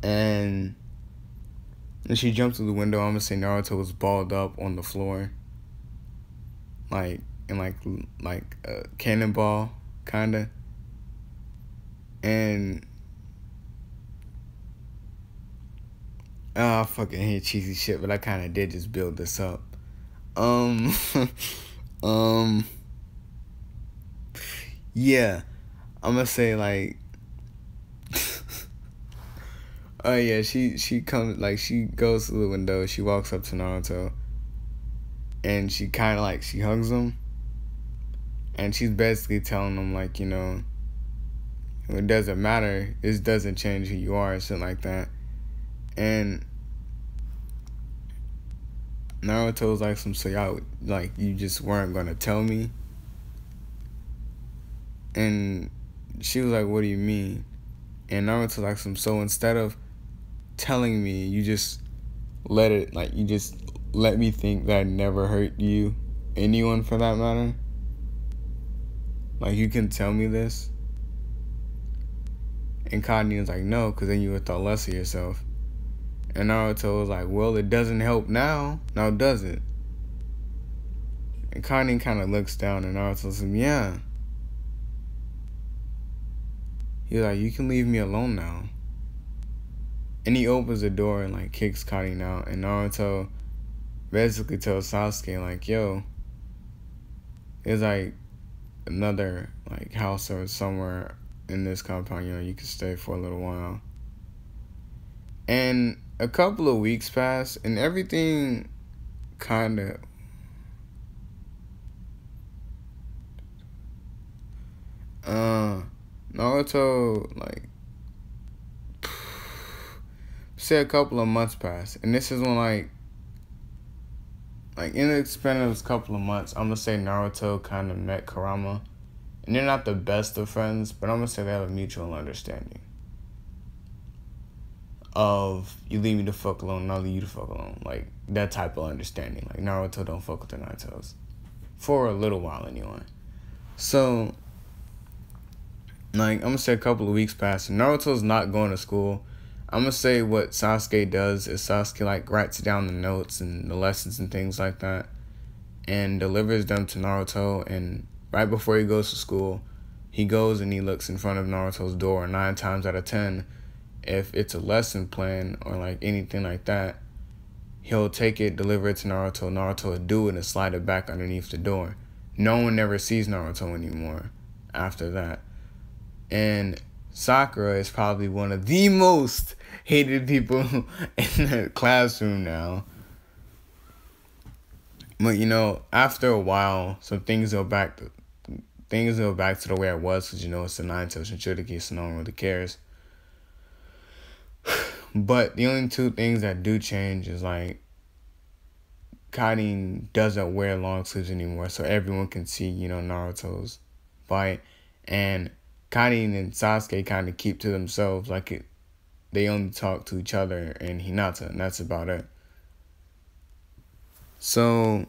And when she jumped through the window, I'm gonna say Naruto was balled up on the floor, like in like a cannonball kinda. And I fucking hate cheesy shit, but I kinda did just build this up. Yeah, I'm gonna say, like, oh yeah, she comes, like, she goes to the window, she walks up to Naruto, and she kind of, like, she hugs him, and she's basically telling him, like, it doesn't matter, this doesn't change who you are, or something like that. And Naruto's like, so y'all, like, you just weren't gonna tell me? And she was like, what do you mean? And Naruto's like, so instead of telling me, you just you just let me think that I never hurt you, anyone for that matter? Like, you can tell me this? And Kanin was like, no, because then you would thought less of yourself. And Naruto was like, well, it doesn't help now does it? And Kanin kind of looks down, and Naruto says, yeah. He's like, you can leave me alone now. And he opens the door and, like, kicks Kanin out. And Naruto basically tells Sasuke, like, yo, there's, like, another, like, house or somewhere in this compound, you can stay for a little while. And a couple of weeks pass, and everything kind of... Naruto, like, say a couple of months pass, and this is when, like in the span of this couple of months, I'm gonna say Naruto kind of met Kurama, and they're not the best of friends, but I'm gonna say they have a mutual understanding of, you leave me the fuck alone, and I'll leave you the fuck alone, like, that type of understanding. Like, Naruto don't fuck with the Narutos for a little while anyway. So, like, I'm gonna say a couple of weeks pass, and Naruto's not going to school. I'm gonna say what Sasuke does is Sasuke, like, writes down the notes and the lessons and things like that, and delivers them to Naruto. And right before he goes to school, he goes and he looks in front of Naruto's door. 9 times out of 10, if it's a lesson plan or, like, anything like that, he'll take it, deliver it to Naruto. Naruto will do it and slide it back underneath the door. No one ever sees Naruto anymore after that. And Sakura is probably one of the most hated people in the classroom now. But, after a while, some things go back to the way it was, because, it's the Naruto Shinchuriki, so no one really cares. But the only two things that do change is, like, Karin doesn't wear long sleeves anymore, so everyone can see, Naruto's fight. And Karin and Sasuke kind of keep to themselves, like, they only talk to each other and Hinata, and that's about it. So,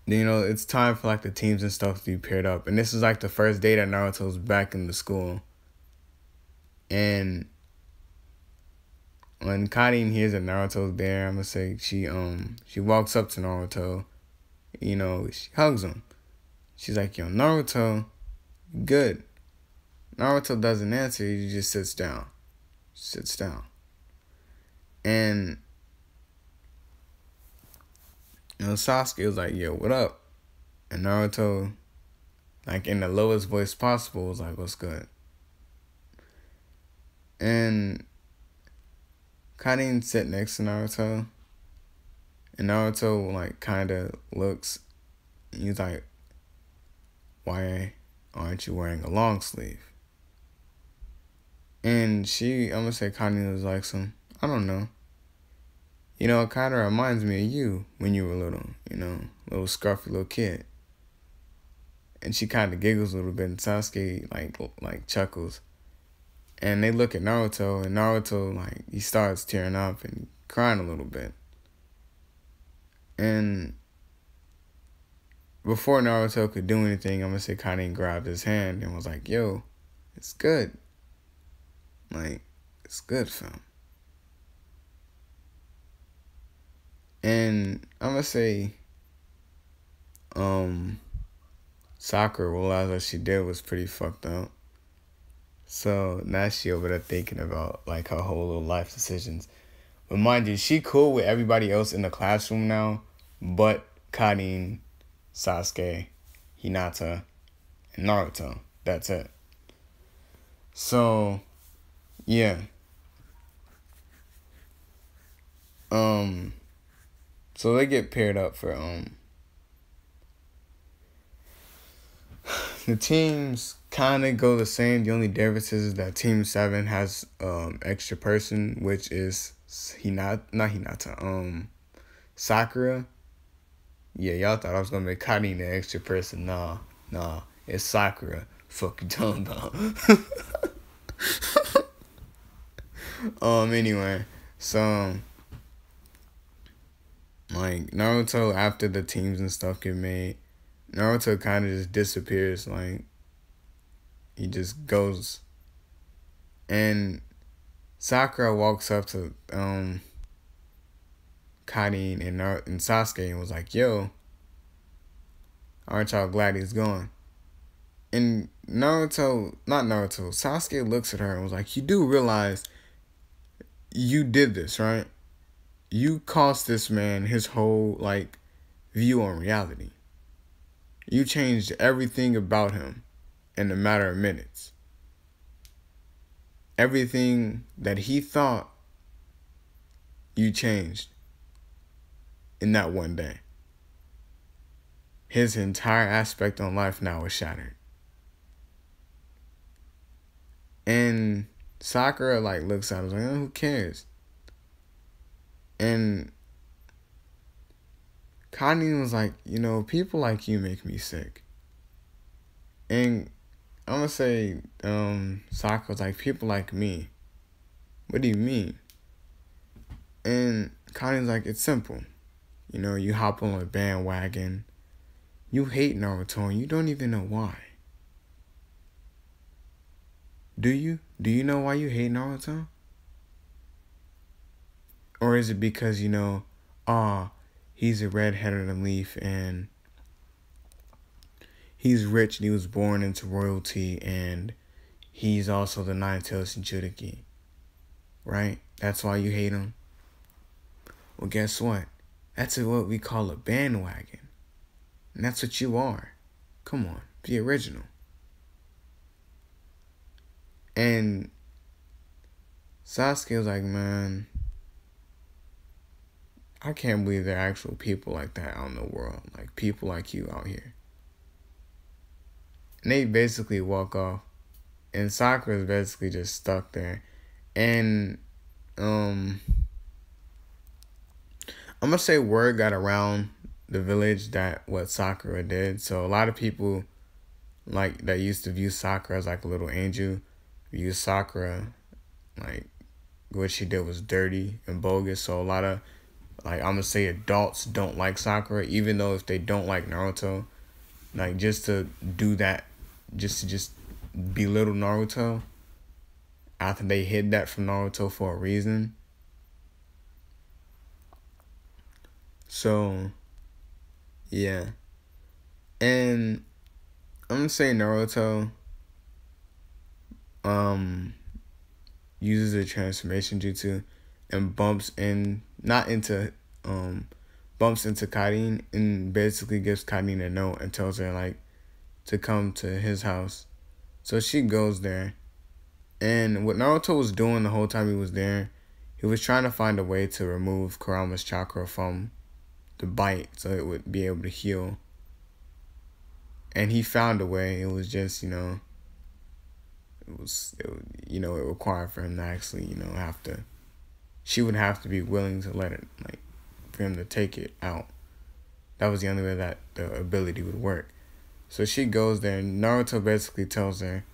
it's time for, like, the teams and stuff to be paired up. And this is, like, the first day that Naruto's back in the school. And when Karin hears that Naruto's there, I'm gonna say she walks up to Naruto, she hugs him. She's like, yo, Naruto, good. Naruto doesn't answer, he just sits down. And Sasuke was like, yo, what up? And Naruto, like in the lowest voice possible, was like, what's good? And Karin sat next to Naruto. And Naruto, like, kind of looks, and he's like, why aren't you wearing a long sleeve? And I'm gonna say Karin was like I don't know. You know, it kind of reminds me of you when you were little, little scruffy little kid. And she kind of giggles a little bit, and Sasuke, like chuckles. And they look at Naruto, and Naruto, like, he starts tearing up and crying a little bit. And before Naruto could do anything, I'm gonna say Karin grabbed his hand and was like, yo, it's good. Like, it's good, fam. And I'm gonna say, Sakura realized what she did was pretty fucked up. So now she over there thinking about, like, her whole little life decisions. But mind you, she cool with everybody else in the classroom now, but Karin, Sasuke, Hinata, and Naruto. That's it. So, yeah. So they get paired up for, the teams kind of go the same. The only difference is that Team 7 has, extra person, which is not Hinata, Sakura. Yeah, y'all thought I was gonna make Karin the extra person. Nah, it's Sakura. Fuck you talking about? Anyway, so like Naruto, after the teams and stuff get made, Naruto kind of just disappears. Like, he just goes, and Sakura walks up to Karin and Sasuke and was like, yo, aren't y'all glad he's gone? And Sasuke looks at her and was like, you do realize you did this, right? You cost this man his whole, like, view on reality. You changed everything about him in a matter of minutes. Everything that he thought, you changed in that one day. His entire aspect on life now is shattered. And Sakura, like, looks at him like, oh, who cares? And Karin was like, people like you make me sick. And I'm gonna say, Sakura's like, people like me. What do you mean? And Karin's like, it's simple. You hop on a bandwagon. You hate Naruto and you don't even know why. Do you? Do you know why you hate Naruto? Or is it because, he's a red-headed leaf and he's rich and he was born into royalty and he's also the Nine-Tailed Jinchuriki, right? That's why you hate him? Well, guess what? That's what we call a bandwagon. And that's what you are. Come on, be original. And Sasuke was like, man, I can't believe there are actual people like that out in the world. Like, people like you out here. And they basically walk off. And Sakura's basically just stuck there. And, I'm going to say word got around the village that what Sakura did. So a lot of people, like, that used to view Sakura as like a little angel, view Sakura like what she did was dirty and bogus. So a lot of, like, I'm gonna say adults don't like Sakura, even though if they don't like Naruto, like, just to do that, just to belittle Naruto after they hid that from Naruto for a reason. So, yeah. And I'm gonna say Naruto uses a transformation jutsu and bumps in, not into bumps into Karin and basically gives Karin a note and tells her like to come to his house. So she goes there. And what Naruto was doing the whole time he was there, he was trying to find a way to remove Kurama's chakra from the bite so it would be able to heal. And he found a way. It was just, it required for him to actually, she would have to be willing to let it, like, for him to take it out. That was the only way that the ability would work. So she goes there, and Naruto basically tells her,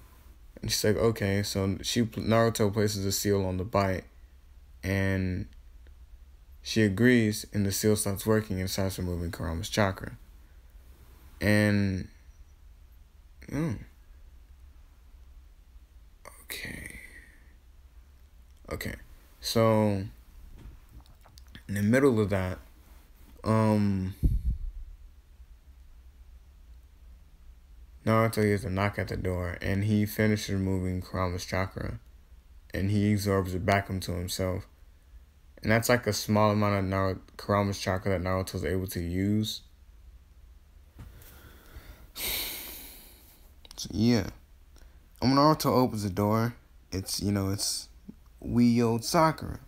and she's like, okay. So Naruto places a seal on the bite, and she agrees, and the seal starts working and starts removing Kurama's chakra. And, okay. So, in the middle of that, Naruto hears a knock at the door, and he finishes removing Kurama's chakra, and he absorbs it back into himself. And that's like a small amount of Kurama's chakra that Naruto's able to use. So yeah. And when Naruto opens the door, it's wee old Sakura.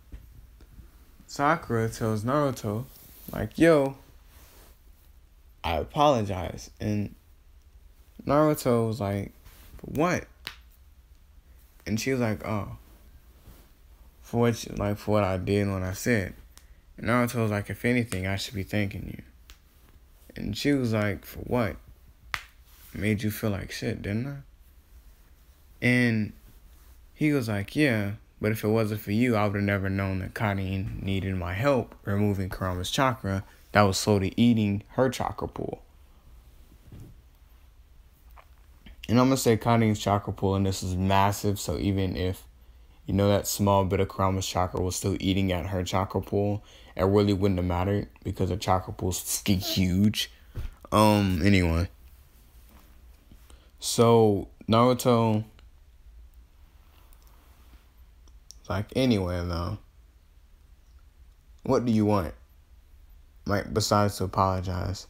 Sakura tells Naruto, like, yo, I apologize. And Naruto was like, for what? And she was like, oh, for what I did and what I said. And Naruto was like, if anything, I should be thanking you. And she was like, for what? Made you feel like shit, didn't I? And he was like, yeah, but if it wasn't for you, I would have never known that Karin needed my help removing Kurama's chakra that was slowly eating her chakra pool. And I'm going to say Karin's chakra pool, and this is massive, so even if, that small bit of Kurama's chakra was still eating at her chakra pool, it really wouldn't have mattered because her chakra pool's huge. Anyway. So, Naruto, like, anyway, though, what do you want? Like, besides to apologize.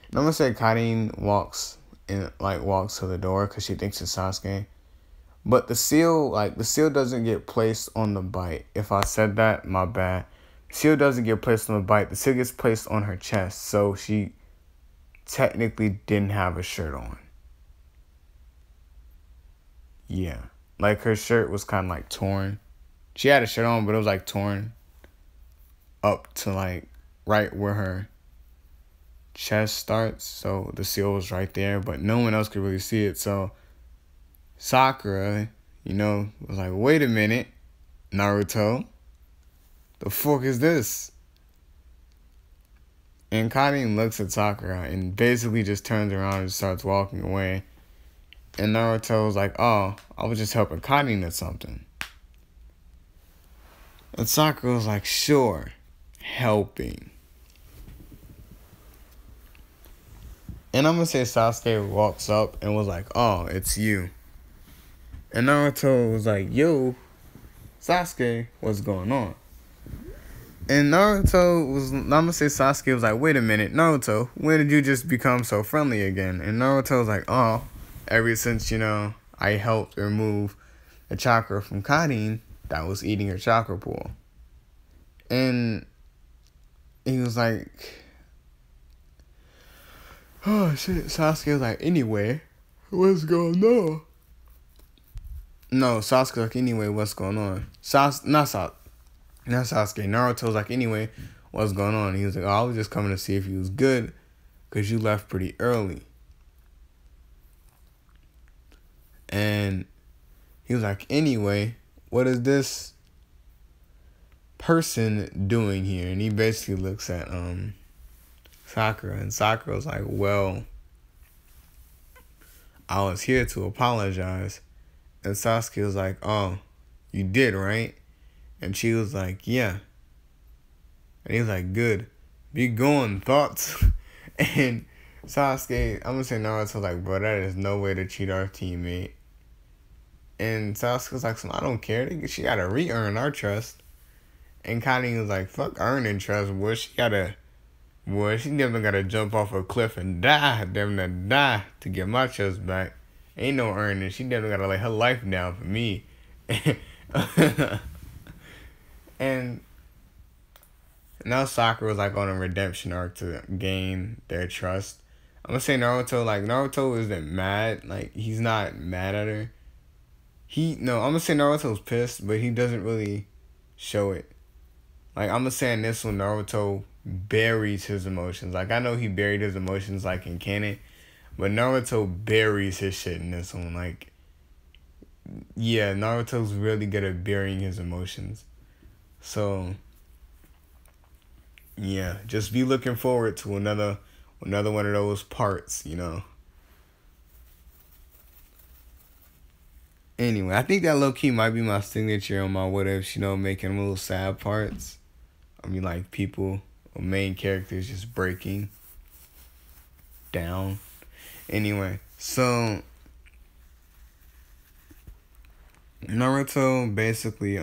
And I'm going to say Karin walks to the door because she thinks it's Sasuke. But the seal doesn't get placed on the bite. If I said that, my bad. The seal doesn't get placed on the bite. The seal gets placed on her chest. So she technically didn't have a shirt on. Yeah. Like, her shirt was kind of, like, torn. She had a shirt on, but it was, like, torn up to, like, right where her chest starts. So the seal was right there, but no one else could really see it. So Sakura, was like, wait a minute, Naruto. The fuck is this? And Karin looks at Sakura and basically just turns around and starts walking away. And Naruto's like, oh, I was just helping Karin at something. And Sakura was like, sure, helping. And I'm going to say Sasuke walks up and was like, oh, it's you. And Naruto was like, yo, Sasuke, what's going on? And I'm going to say Sasuke was like, wait a minute, Naruto, when did you just become so friendly again? And Naruto was like, oh, ever since, I helped remove the chakra from Karin that was eating her chakra pool. And he was like, oh shit, Sasuke was like, anyway, what's going on? No, Sasuke was like, anyway, what's going on? Not Sasuke, Naruto was like, anyway, what's going on? He was like, oh, I was just coming to see if you was good, because you left pretty early. And he was like, anyway, what is this person doing here? And he basically looks at Sakura, and Sakura was like, well, I was here to apologize. And Sasuke was like, oh, you did, right? And she was like, yeah. And he was like, good. Be going, thoughts? And Sasuke, I'm going to say Naruto was like, bro, that is no way to cheat our teammate. And Sasuke was like, so I don't care. She got to re-earn our trust. And Karin was like, fuck earning trust, boy. She got to Boy, she never gotta jump off a cliff and die, damn near die to get my trust back. Ain't no earning. She never gotta lay her life down for me. And now Sakura was like on a redemption arc to gain their trust. I'm gonna say Naruto, like Naruto isn't mad, like he's not mad at her. I'm gonna say Naruto's pissed, but he doesn't really show it. Like I'm gonna say in this one, Naruto buries his emotions. Like I know he buried his emotions like in canon, but Naruto buries his shit in this one. Like, yeah, Naruto's really good at burying his emotions. So yeah, just be looking forward to another one of those parts, you know. Anyway, I think that low key might be my signature on my what ifs, you know, making little sad parts. I mean, like people or main characters just breaking down. Anyway, so Naruto basically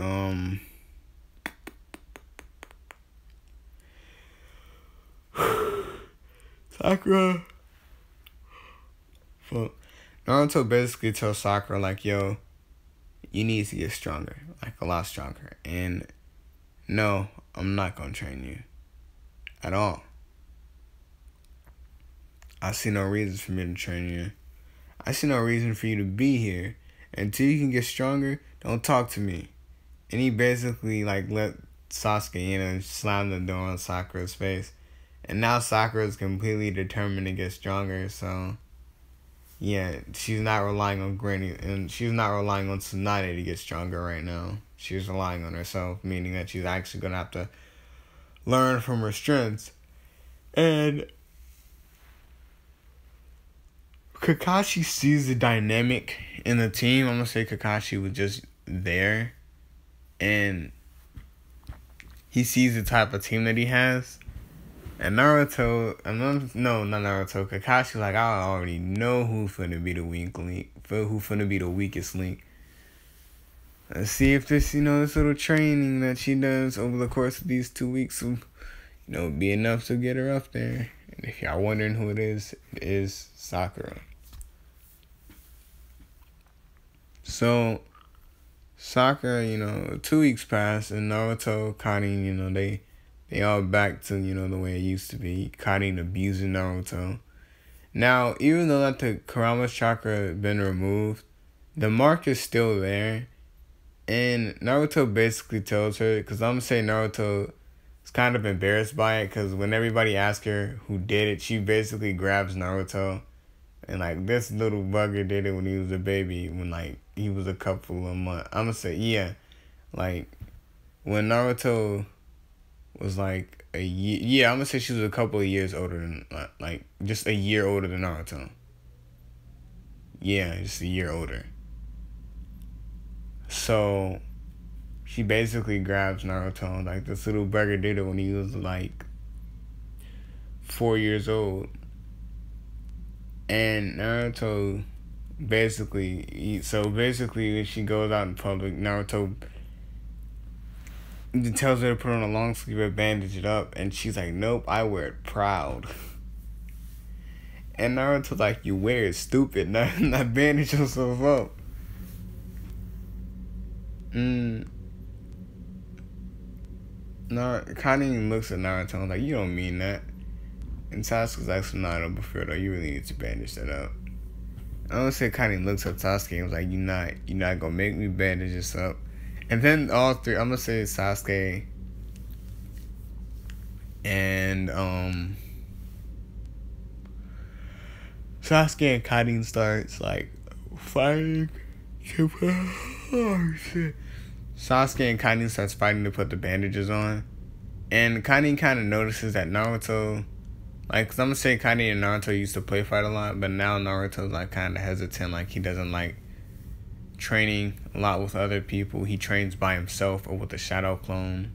Sakura. Well, Naruto basically tells Sakura like, yo, you need to get stronger, like a lot stronger. And no, I'm not gonna train you at all. I see no reason for me to train you. I see no reason for you to be here. Until you can get stronger, don't talk to me. And he basically like let Sasuke in and slammed the door on Sakura's face. And now Sakura is completely determined to get stronger, so yeah, she's not relying on Granny, and she's not relying on Tsunade to get stronger right now. She's relying on herself, meaning that she's actually gonna have to learn from her strengths. And Kakashi sees the dynamic in the team. I'm gonna say Kakashi was just there, and he sees the type of team that he has. And Naruto, not Naruto, Kakashi like, I already know who finna be the weak link, who finna be the weakest link. Let's see if this, this little training that she does over the course of these 2 weeks will, be enough to get her up there. And if y'all wondering who it is Sakura. So, Sakura, 2 weeks passed, and Naruto, Karin, they all back to, the way it used to be. Karin abusing Naruto. Now, even though that the Kurama chakra had been removed, the mark is still there. And Naruto basically tells her, because I'm going to say Naruto is kind of embarrassed by it, because when everybody asks her who did it, she basically grabs Naruto. And, like, this little bugger did it when he was a baby, when, like, he was a couple of months. I'm going to say, yeah, like, when Naruto was like a year. Yeah, I'm gonna say she was a couple of years older than, like, just a year older than Naruto. Yeah, just a year older. So, she basically grabs Naruto, like this little burger did it when he was like 4 years old. And Naruto basically, when she goes out in public, Naruto tells her to put on a long sleeve and bandage it up, and she's like, nope, I wear it proud. And Naruto's like, you wear it stupid, not bandage yourself up. Karin looks at Naruto and like, you don't mean that. And Sasuke's like, Naruto, before though, you really need to bandage that up. I don't say Karin looks at Sasuke and was like, you're not gonna make me bandage this up. And then all three, I'm gonna say Sasuke and Karin starts like fighting. Oh shit! Sasuke and Karin starts fighting to put the bandages on, and Karin kind of notices that Naruto, like, cause I'm gonna say Karin and Naruto used to play fight a lot, but now Naruto's like kind of hesitant, like he doesn't like training a lot with other people. He trains by himself or with a shadow clone.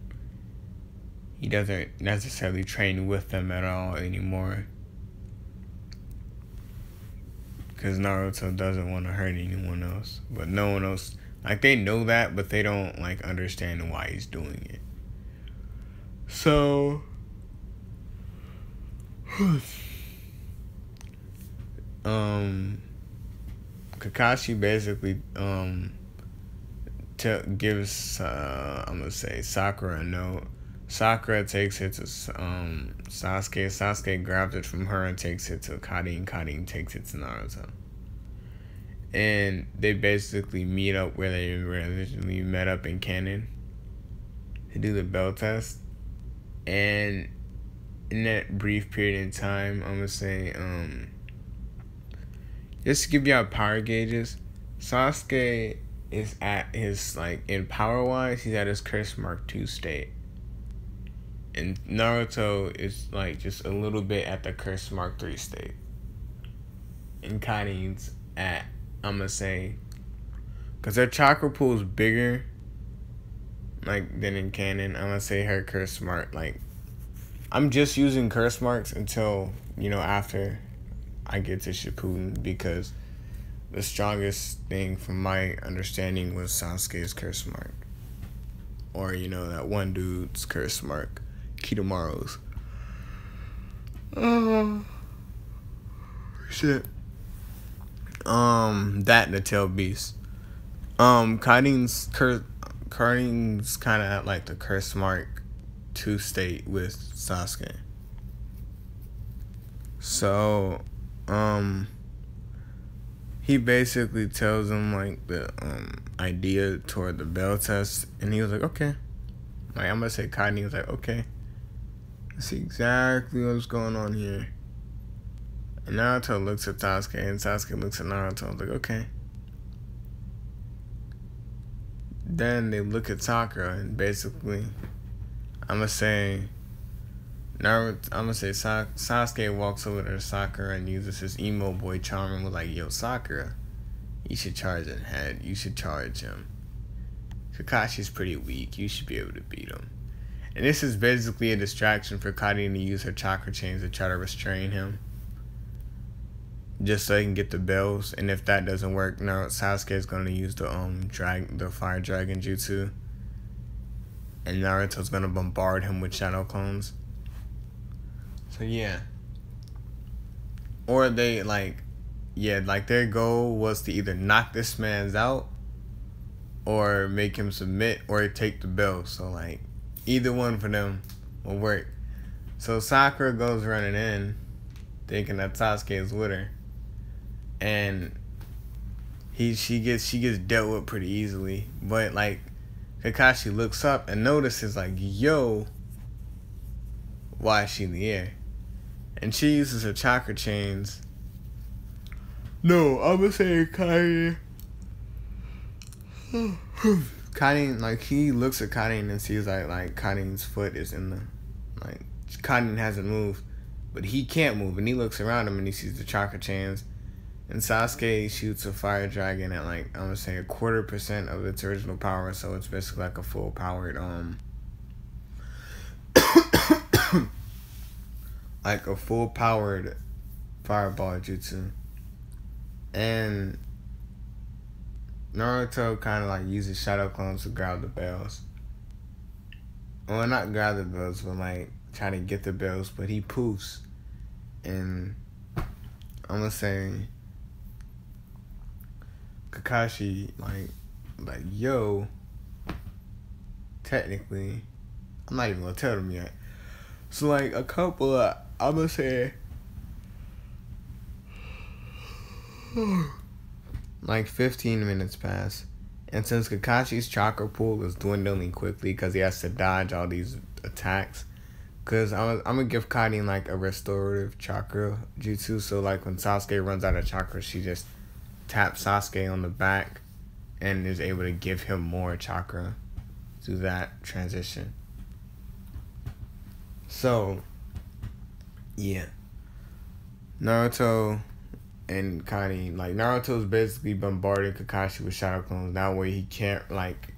He doesn't necessarily train with them at all anymore, because Naruto doesn't want to hurt anyone else. But no one else, like, they know that, but they don't like understand why he's doing it. So Kakashi basically gives I'm gonna say Sakura a note. Sakura takes it to Sasuke. Sasuke grabs it from her and takes it to Karin. Karin takes it to Naruto. And they basically meet up where they originally met up in canon to do the bell test. And in that brief period in time, I'm gonna say, just to give y'all power gauges, Sasuke is at his, like, in power wise, he's at his curse mark 2 state. And Naruto is, like, just a little bit at the curse mark 3 state. And Karin's at, I'm gonna say, because her chakra pool is bigger, like, than in canon, I'm gonna say her curse mark, like, I'm just using curse marks until, after I get to Shippuden, because the strongest thing from my understanding was Sasuke's curse mark. Or, that one dude's curse mark, Kidomaru's. Shit. That and the Tail Beast. Karin's kind of at, like, the curse mark 2 state with Sasuke. So, he basically tells him, like, the idea toward the bell test, and he was like, okay. Like, I'm gonna say Karin was like, okay. I see exactly what's going on here. And Naruto looks at Sasuke, and Sasuke looks at Naruto. I was like, okay. Then they look at Sakura, and basically, I'm gonna say Sasuke walks over to Sakura and uses his emo boy charm and was like, yo, Sakura, you should charge his head. You should charge him. Kakashi's pretty weak. You should be able to beat him. And this is basically a distraction for Karin to use her chakra chains to try to restrain him, just so he can get the bells. And if that doesn't work, now Sasuke is going to use the fire dragon jutsu, and Naruto's going to bombard him with shadow clones. So yeah. Or they their goal was to either knock this man's out or make him submit or take the bell. So, like, either one for them will work. So Sakura goes running in thinking that Sasuke is with her. And she gets dealt with pretty easily. But, like, Kakashi looks up and notices, like, yo, why is she in the air? And she uses her chakra chains. No, I'm gonna say Karin. Karin, like, he looks at Karin and sees, like Karin's foot is in the, like, Karin hasn't moved, but he can't move. And he looks around him and he sees the chakra chains. And Sasuke shoots a fire dragon at, like, I'm gonna say 1/4% of its original power, so it's basically like a full powered like a full powered fireball jutsu. And Naruto kind of, like, uses shadow clones to grab the bells. Well, not grab the bells, but, like, try to get the bells. But he poofs, and I'm gonna say Kakashi, like, yo, technically, I'm not even gonna tell them yet. So, like, a couple of, I'm gonna say, like, 15 minutes pass. And since Kakashi's chakra pool is dwindling quickly because he has to dodge all these attacks, because I'm gonna give Karin, like, a restorative chakra jutsu. So, like, when Sasuke runs out of chakra, she just taps Sasuke on the back and is able to give him more chakra through that transition. So, yeah. Naruto and Karin, like, Naruto's basically bombarding Kakashi with shadow clones. That way he can't, like,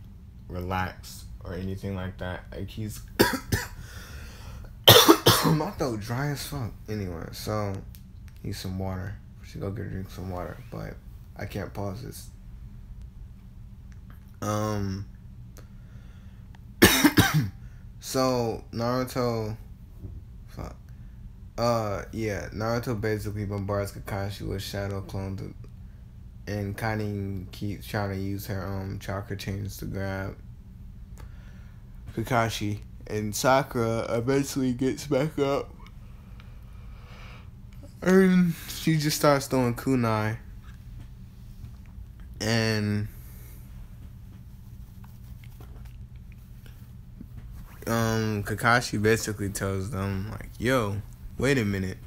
relax or anything like that. Like, he's my throat dry as fuck. Anyway, so need some water. Should go get a drink some water, but I can't pause this. So Naruto, fuck. Yeah, Naruto basically bombards Kakashi with shadow clones, and Karin keeps trying to use her chakra chains to grab Kakashi, and Sakura eventually gets back up, and she just starts throwing kunai, and Kakashi basically tells them like, "Yo, wait a minute,"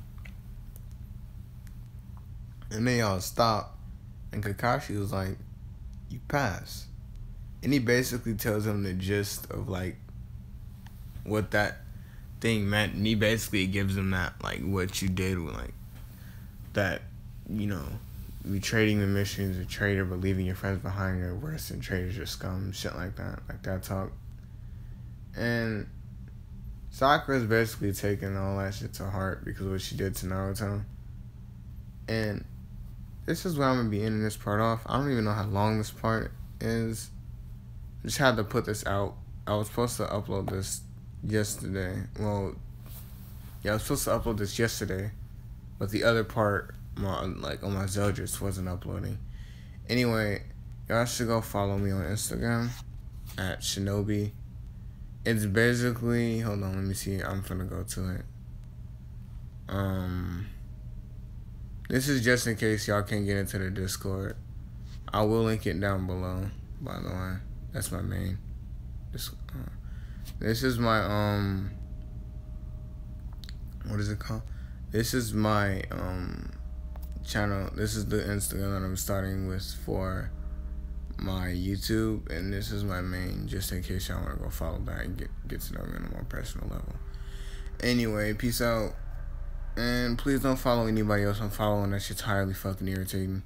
and they all stop, and Kakashi was like, "You pass," and he basically tells them the gist of like what that thing meant, and he basically gives them that like what you did with like that, you know, trading the missions, a traitor but leaving your friends behind are worse than traitors or scum, shit like that talk. And Sakura's basically taking all that shit to heart because of what she did to Naruto. And this is where I'm gonna be ending this part off. I don't even know how long this part is. I just had to put this out. I was supposed to upload this yesterday. Well, yeah, I was supposed to upload this yesterday, but the other part, on my Zeldris, wasn't uploading. Anyway, y'all should go follow me on Instagram at Shinobi. It's basically, hold on, let me see. I'm finna go to it. This is just in case y'all can't get into the Discord. I will link it down below, by the way. That's my main. This is my, what is it called? This is my, channel. This is the Instagram that I'm starting with for my YouTube, and this is my main, just in case y'all want to go follow that and get to know me on a more personal level. Anyway, peace out, and please don't follow anybody else I'm following. That shit's highly fucking irritating.